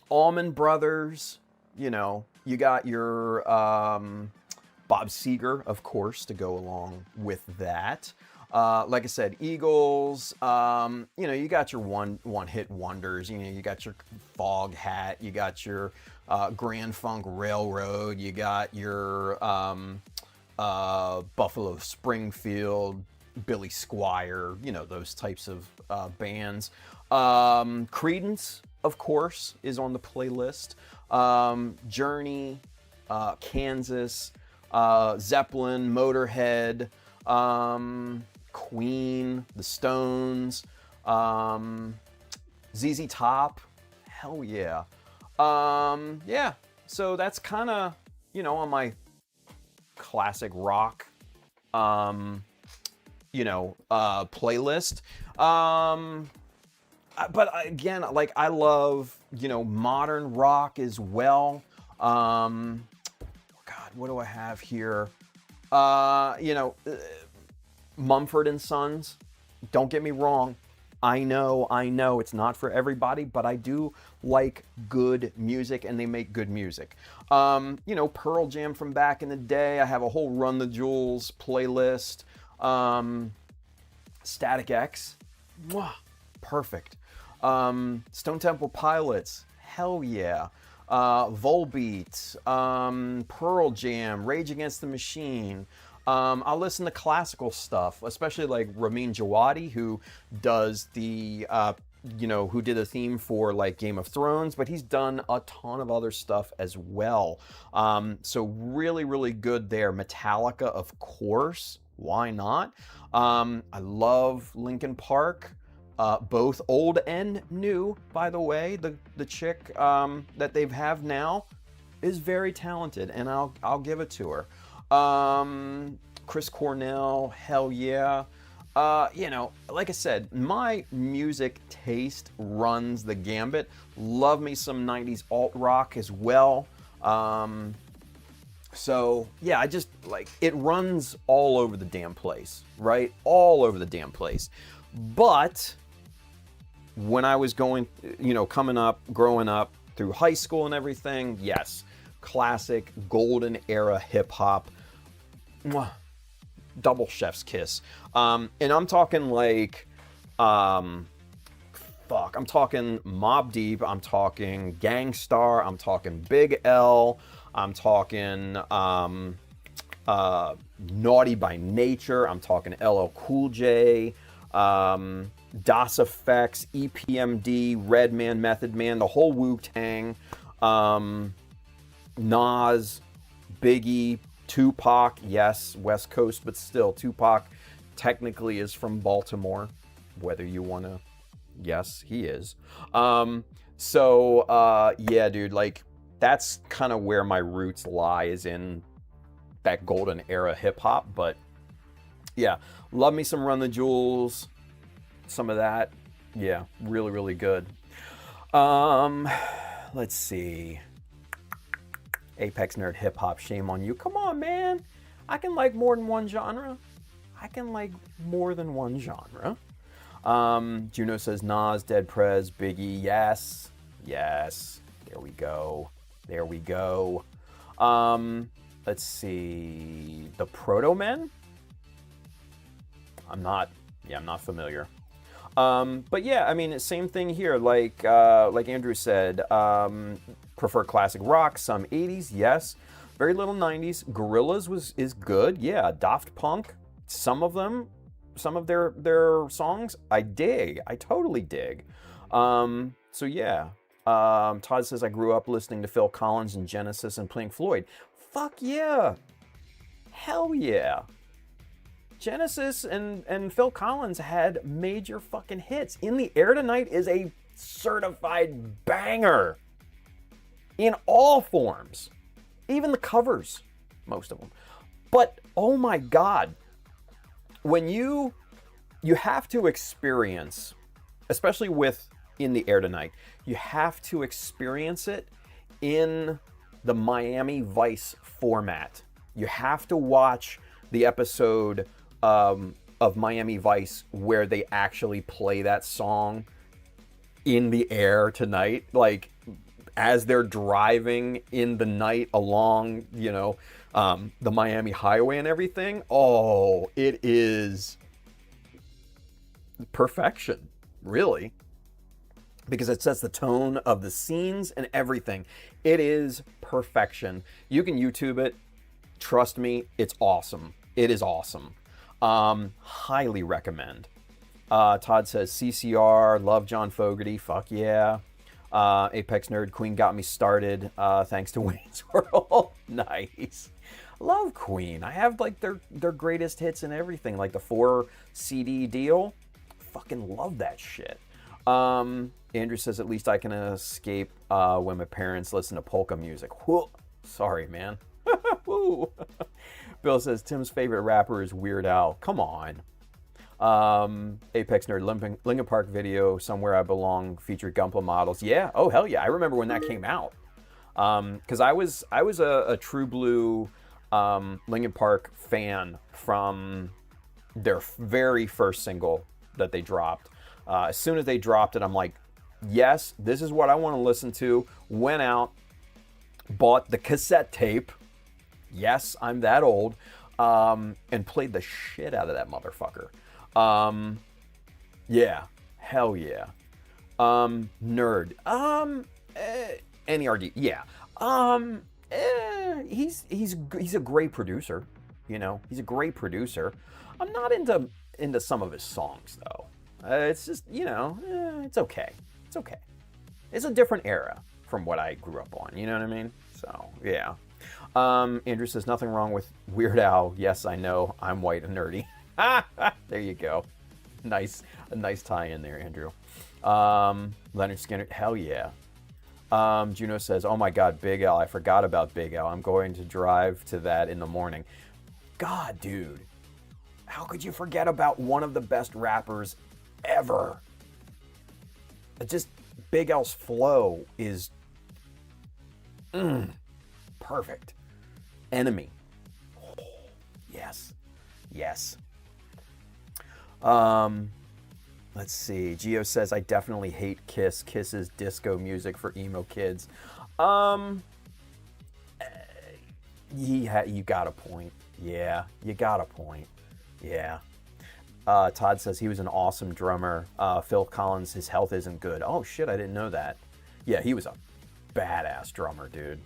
Allman Brothers, you know, you got your Bob Seger, of course, to go along with that. Like I said, Eagles, you know, you got your one-hit wonders. You know, you got your Fog Hat, you got your Grand Funk Railroad, you got your Buffalo Springfield, Billy Squier, you know, those types of bands. Creedence, of course, is on the playlist. Journey, Kansas, Zeppelin, Motorhead, Queen, The Stones, ZZ Top, hell yeah. Yeah, so that's kind of, you know, on my classic rock, you know, playlist. But again, like, I love, you know, modern rock as well. God, what do I have here? You know, Mumford & Sons, don't get me wrong. I know it's not for everybody, but I do like good music, and they make good music. You know, Pearl Jam from back in the day. I have a whole Run the Jewels playlist. Static X, mwah, perfect. Stone Temple Pilots, hell yeah. Volbeat, Pearl Jam, Rage Against the Machine. I'll listen to classical stuff, especially like Ramin Djawadi, who does the, you know, who did a theme for like Game of Thrones, but he's done a ton of other stuff as well. So really, really good there. Metallica, of course. Why not? I love Linkin Park. both old and new, by the way. The chick that they have now is very talented, and I'll give it to her. Chris Cornell, hell yeah. Like I said, my music taste runs the gambit. Love me some 90s alt rock as well. So yeah, I just like it runs all over the damn place, right? All over the damn place. But when I was going, coming up, growing up through high school and everything, yes, classic golden era hip hop. Double chef's kiss. And I'm talking like, I'm talking Mobb Deep, I'm talking Gang Starr, I'm talking Big L, I'm talking Naughty by Nature, I'm talking LL Cool J, Das Effects, EPMD, Redman, Method Man, the whole Wu-Tang, Nas, Biggie, Tupac, yes, West Coast, but still, Tupac technically is from Baltimore, whether you want to, yes, he is. Yeah, dude, like, that's kind of where my roots lie, is in that golden era hip-hop, but yeah, love me some Run the Jewels, some of that, yeah, really, really good. Let's see. Apex Nerd Hip Hop, shame on you. Come on, man. I can like more than one genre. Juno says Nas, Dead Prez, Biggie. Yes. There we go. Let's see. The Proto Men? I'm not familiar. But yeah, I mean, same thing here. Like Andrew said, prefer classic rock, some 80s, yes. Very little 90s. Gorillaz is good, yeah. Daft Punk, some of their songs, I dig. I totally dig. So yeah. Todd says, I grew up listening to Phil Collins and Genesis and Pink Floyd. Fuck yeah. Hell yeah. Genesis and Phil Collins had major fucking hits. In the Air Tonight is a certified banger. In all forms. Even the covers. Most of them. But, oh my God. When you have to experience, especially with In the Air Tonight, you have to experience it in the Miami Vice format. You have to watch the episode of Miami Vice where they actually play that song in the air tonight, like as they're driving in the night along, the Miami highway and everything. Oh, it is perfection, really, because it sets the tone of the scenes and everything. It is perfection. You can YouTube it. Trust me, it's awesome. It is awesome. Highly recommend. Todd says CCR, love John Fogerty, fuck yeah. Apex Nerd, Queen got me started, thanks to Wayne's World. Nice. Love Queen. I have like their greatest hits and everything, like the 4 CD deal. Fucking love that shit. Andrew says, at least I can escape when my parents listen to polka music. Whoa. Sorry, man. Woo. Bill says, Tim's favorite rapper is Weird Al. Come on. Apex Nerd, Linkin Park video, Somewhere I Belong, featured Gunpla models. Yeah, oh hell yeah. I remember when that came out. Because I was a true blue Linkin Park fan from their very first single that they dropped. As soon as they dropped it, I'm like, yes, this is what I want to listen to. Went out, bought the cassette tape. Yes, I'm that old. And played the shit out of that motherfucker. Yeah, hell yeah. Nerd. NERD. Yeah. He's a great producer. He's a great producer. I'm not into some of his songs though. It's just, it's okay. It's okay. It's a different era from what I grew up on. You know what I mean? So yeah. Andrew says, nothing wrong with Weird Al. Yes, I know. I'm white and nerdy. There you go. A nice tie in there, Andrew. Leonard Skinner, hell yeah. Juno says, oh my God, Big L. I forgot about Big L. I'm going to drive to that in the morning. God, dude. How could you forget about one of the best rappers ever? Just Big L's flow is perfect. Enemy. Oh, yes. Yes. Let's see. Gio says, I definitely hate Kiss. Kiss is disco music for emo kids. You got a point. Yeah, you got a point. Yeah. Todd says he was an awesome drummer. Phil Collins, his health isn't good. Oh shit, I didn't know that. Yeah, he was a badass drummer, dude.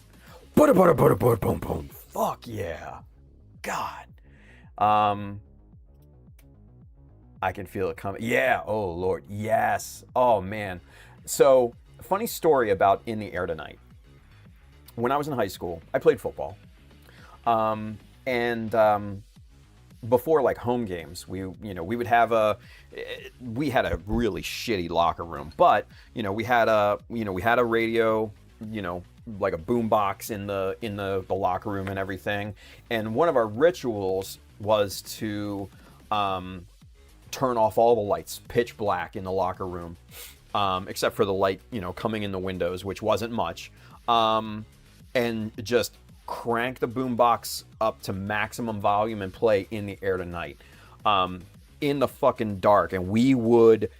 Butter, butter, butter, butter, boom, boom. Fuck yeah. God. I can feel it coming. Yeah. Oh Lord. Yes. Oh man. So funny story about In the Air Tonight. When I was in high school, I played football. Before like home games, we would have we had a really shitty locker room, but we had a radio, like a boom box in the locker room and everything. And one of our rituals was to turn off all the lights, pitch black in the locker room, except for the light, coming in the windows, which wasn't much, and just crank the boombox up to maximum volume and play In the Air Tonight, in the fucking dark, and we would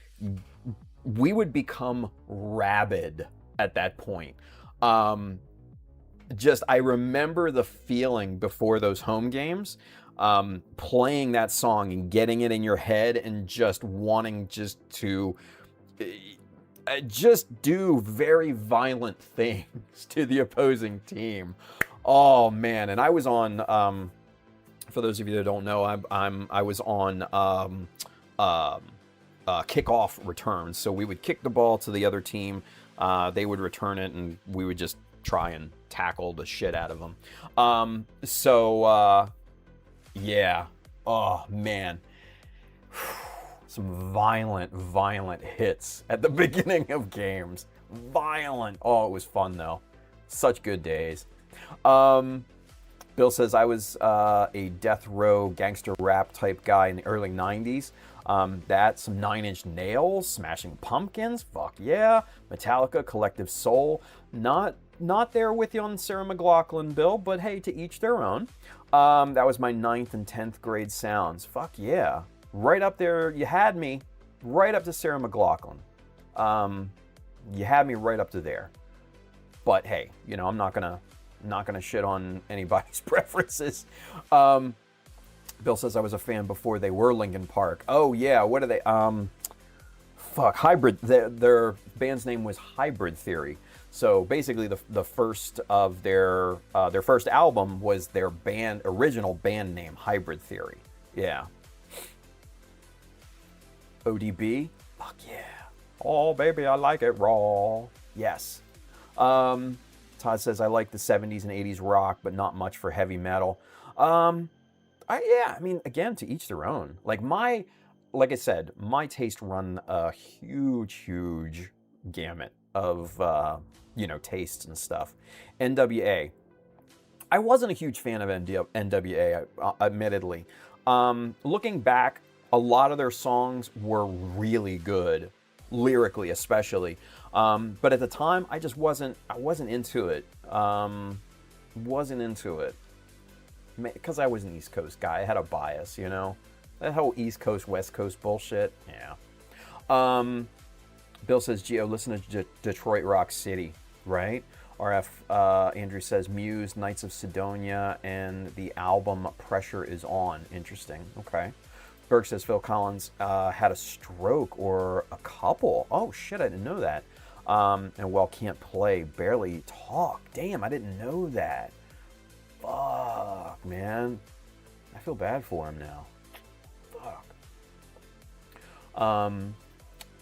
become rabid at that point. I remember the feeling before those home games, playing that song and getting it in your head and just wanting to do very violent things to the opposing team. Oh man, and I was on. For those of you that don't know, I was on kickoff returns. So we would kick the ball to the other team. They would return it, and we would just try and tackle the shit out of them. Yeah. Oh man. Some violent hits at the beginning of games. Violent. Oh, it was fun though. Such good days. Bill says I was a death row gangster rap type guy in the early 90s. That's some 9 Inch Nails, Smashing Pumpkins, fuck yeah. Metallica, Collective Soul. Not there with you on Sarah McLachlan, Bill, but hey, to each their own. That was my 9th and 10th grade sounds. Fuck yeah. Right up there, you had me right up to Sarah McLachlan. You had me right up to there. But hey, I'm not gonna shit on anybody's preferences. Bill says I was a fan before they were Linkin Park. Oh yeah, what are they? Hybrid. Their band's name was Hybrid Theory. So basically, the first of their first album was their original band name, Hybrid Theory. Yeah. ODB. Fuck yeah. Oh baby, I like it raw. Yes. Todd says I like the 70s and 80s rock, but not much for heavy metal. I mean, again, to each their own. Like I said, my taste run a huge gamut of tastes and stuff. NWA. I wasn't a huge fan of NWA, admittedly. Looking back, a lot of their songs were really good, lyrically especially. But at the time, I wasn't into it. Wasn't into it. Because I was an East Coast guy. I had a bias, That whole East Coast, West Coast bullshit. Yeah. Bill says, Gio, listen to Detroit Rock City, right? RF, Andrew says, Muse, Knights of Sidonia, and the album Pressure is On. Interesting. Okay. Berg says, Phil Collins had a stroke or a couple. Oh, shit, I didn't know that. And can't play, barely talk. Damn, I didn't know that. Fuck, man. I feel bad for him now. Fuck.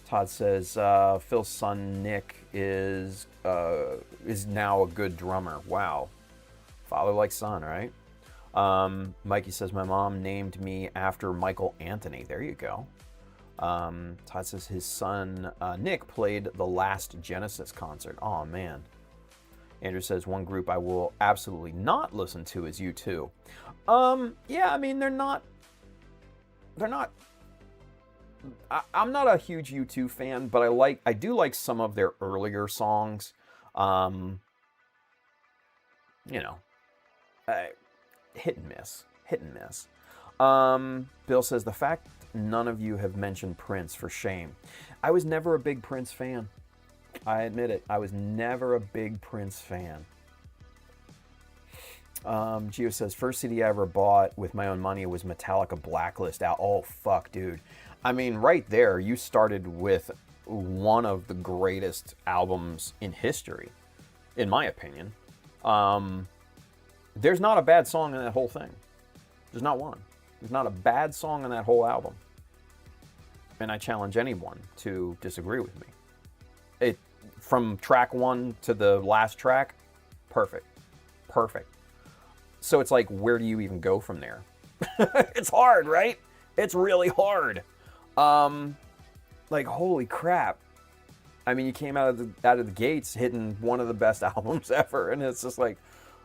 Todd says Phil's son Nick is now a good drummer. Wow. Father like son, right? Mikey says my mom named me after Michael Anthony. There you go. Todd says his son Nick played the last Genesis concert. Oh man. Andrew says one group I will absolutely not listen to is U2. Yeah, I mean they're not. I'm not a huge U2 fan, but I do like some of their earlier songs. You know, hit and miss. Bill says the fact none of you have mentioned Prince, for shame. I was never a big Prince fan. I admit it. I was never a big Prince fan. Gio says, first CD I ever bought with my own money was Metallica Blacklist out. Oh, fuck, dude. I mean, right there, you started with one of the greatest albums in history, in my opinion. There's not a bad song in that whole thing. There's not one. There's not a bad song in that whole album. And I challenge anyone to disagree with me. From track 1 to the last track, perfect. So it's like, where do you even go from there? It's hard, right? It's really hard. Like, holy crap. I mean, you came out of the gates hitting one of the best albums ever, and it's just like,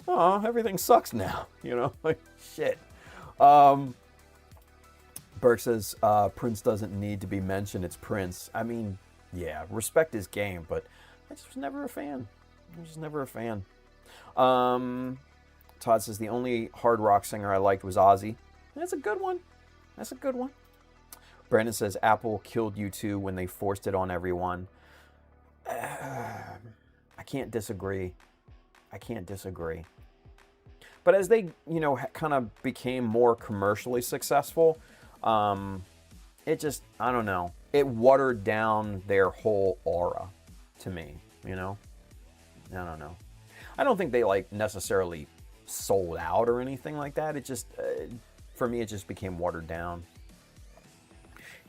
oh, everything sucks now, you know? Like, shit. Burke says, Prince doesn't need to be mentioned, it's Prince. I mean, yeah, respect his game, but I just was never a fan. Todd says, the only hard rock singer I liked was Ozzy. That's a good one. Brandon says, Apple killed U2 when they forced it on everyone. I can't disagree. But as they, kind of became more commercially successful, it just, I don't know. It watered down their whole aura to me, I don't know. I don't think they necessarily sold out or anything like that. It just, for me, it just became watered down.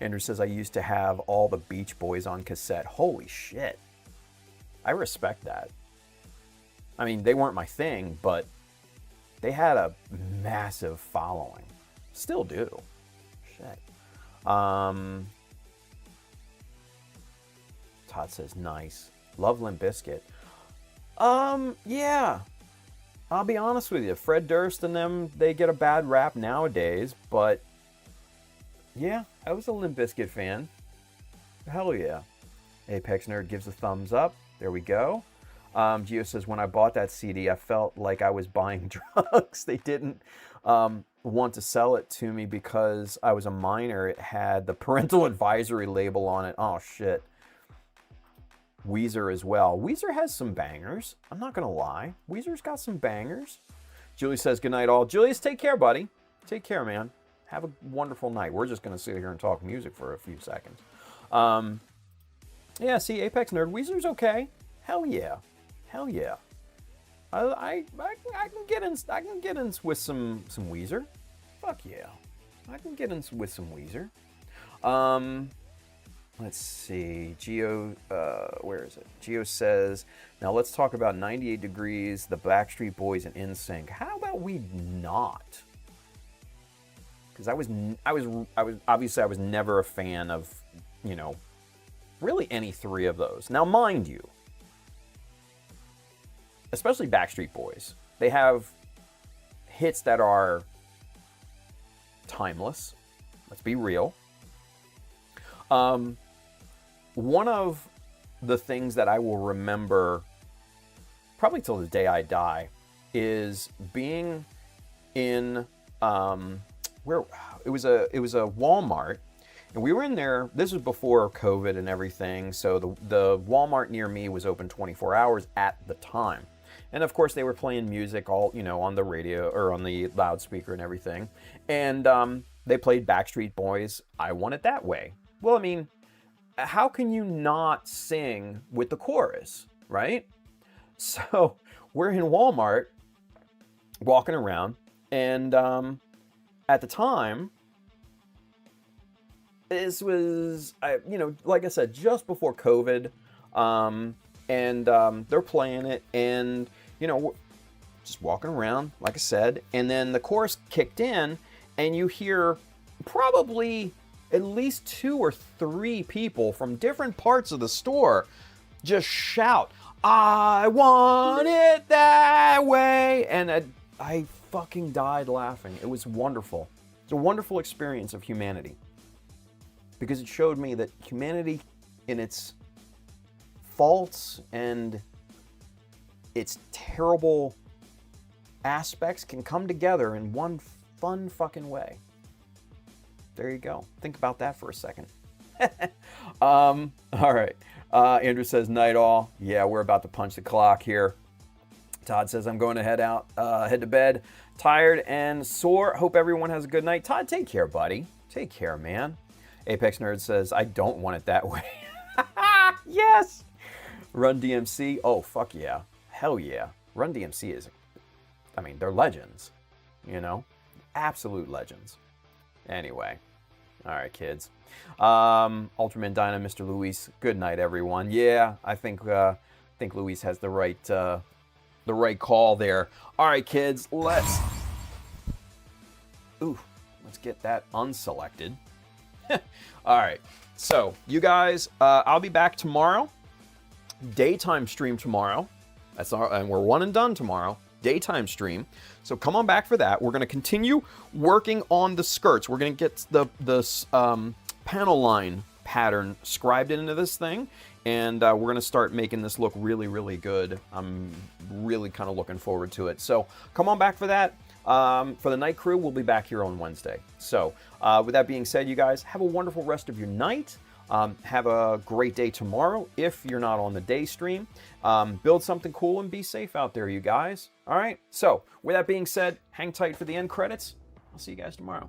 Andrew says, I used to have all the Beach Boys on cassette. Holy shit. I respect that. I mean, they weren't my thing, but they had a massive following. Still do. Shit. Todd says, nice. Love Limp Bizkit. Yeah. I'll be honest with you. Fred Durst and them, they get a bad rap nowadays, but yeah, I was a Limp Bizkit fan. Hell yeah. Apex Nerd gives a thumbs up. There we go. Gio says, when I bought that CD, I felt like I was buying drugs. They didn't want to sell it to me because I was a minor. It had the parental advisory label on it. Oh, shit. Weezer as well. Weezer has some bangers. I'm not going to lie. Weezer's got some bangers. Julie says, good night all. Julius, take care, buddy. Take care, man. Have a wonderful night. We're just going to sit here and talk music for a few seconds. Yeah, see, Apex Nerd, Weezer's okay. Hell yeah. I can get in with some Weezer. Fuck yeah. I can get in with some Weezer. Let's see. Geo, where is it? Geo says, now let's talk about 98 Degrees, the Backstreet Boys, and NSYNC. How about we not? Because I was obviously I was never a fan of, really any three of those. Now, mind you, especially Backstreet Boys, they have hits that are timeless. Let's be real. One of the things that I will remember probably till the day I die is being in where it was a Walmart, and we were in there. This was before COVID and everything, so the Walmart near me was open 24 hours at the time. And of course they were playing music all, on the radio or on the loudspeaker and everything. And they played Backstreet Boys, I Want It That Way. Well, I mean, how can you not sing with the chorus, right? So we're in Walmart walking around, and at the time, this was, like I said, just before COVID, and they're playing it, and, just walking around, like I said, and then the chorus kicked in, and you hear probably at least 2 or 3 people from different parts of the store just shout, "I want it that way!" And I fucking died laughing. It was wonderful. It's a wonderful experience of humanity. Because it showed me that humanity, in its faults and its terrible aspects, can come together in one fun fucking way. There you go. Think about that for a second. All right. Andrew says, night all. Yeah, we're about to punch the clock here. Todd says, I'm going to head to bed. Tired and sore. Hope everyone has a good night. Todd, take care, buddy. Take care, man. Apex Nerd says, I don't want it that way. Yes! Run DMC. Oh, fuck yeah. Hell yeah. Run DMC is, I mean, they're legends. You know? Absolute legends. Anyway. All right, kids. Ultraman Dyna, Mr. Luis. Good night, everyone. Yeah, I think Luis has the right call there. All right, kids. Let's get that unselected. All right. So, you guys, I'll be back tomorrow. Daytime stream tomorrow. And we're one and done tomorrow. Daytime stream. So come on back for that. We're going to continue working on the skirts. We're going to get the panel line pattern scribed into this thing. And we're going to start making this look really, really good. I'm really kind of looking forward to it. So come on back for that. For the night crew, we'll be back here on Wednesday. So with that being said, you guys, have a wonderful rest of your night. Have a great day tomorrow if you're not on the day stream. Build something cool and be safe out there, you guys. All right? So with that being said, hang tight for the end credits. I'll see you guys tomorrow.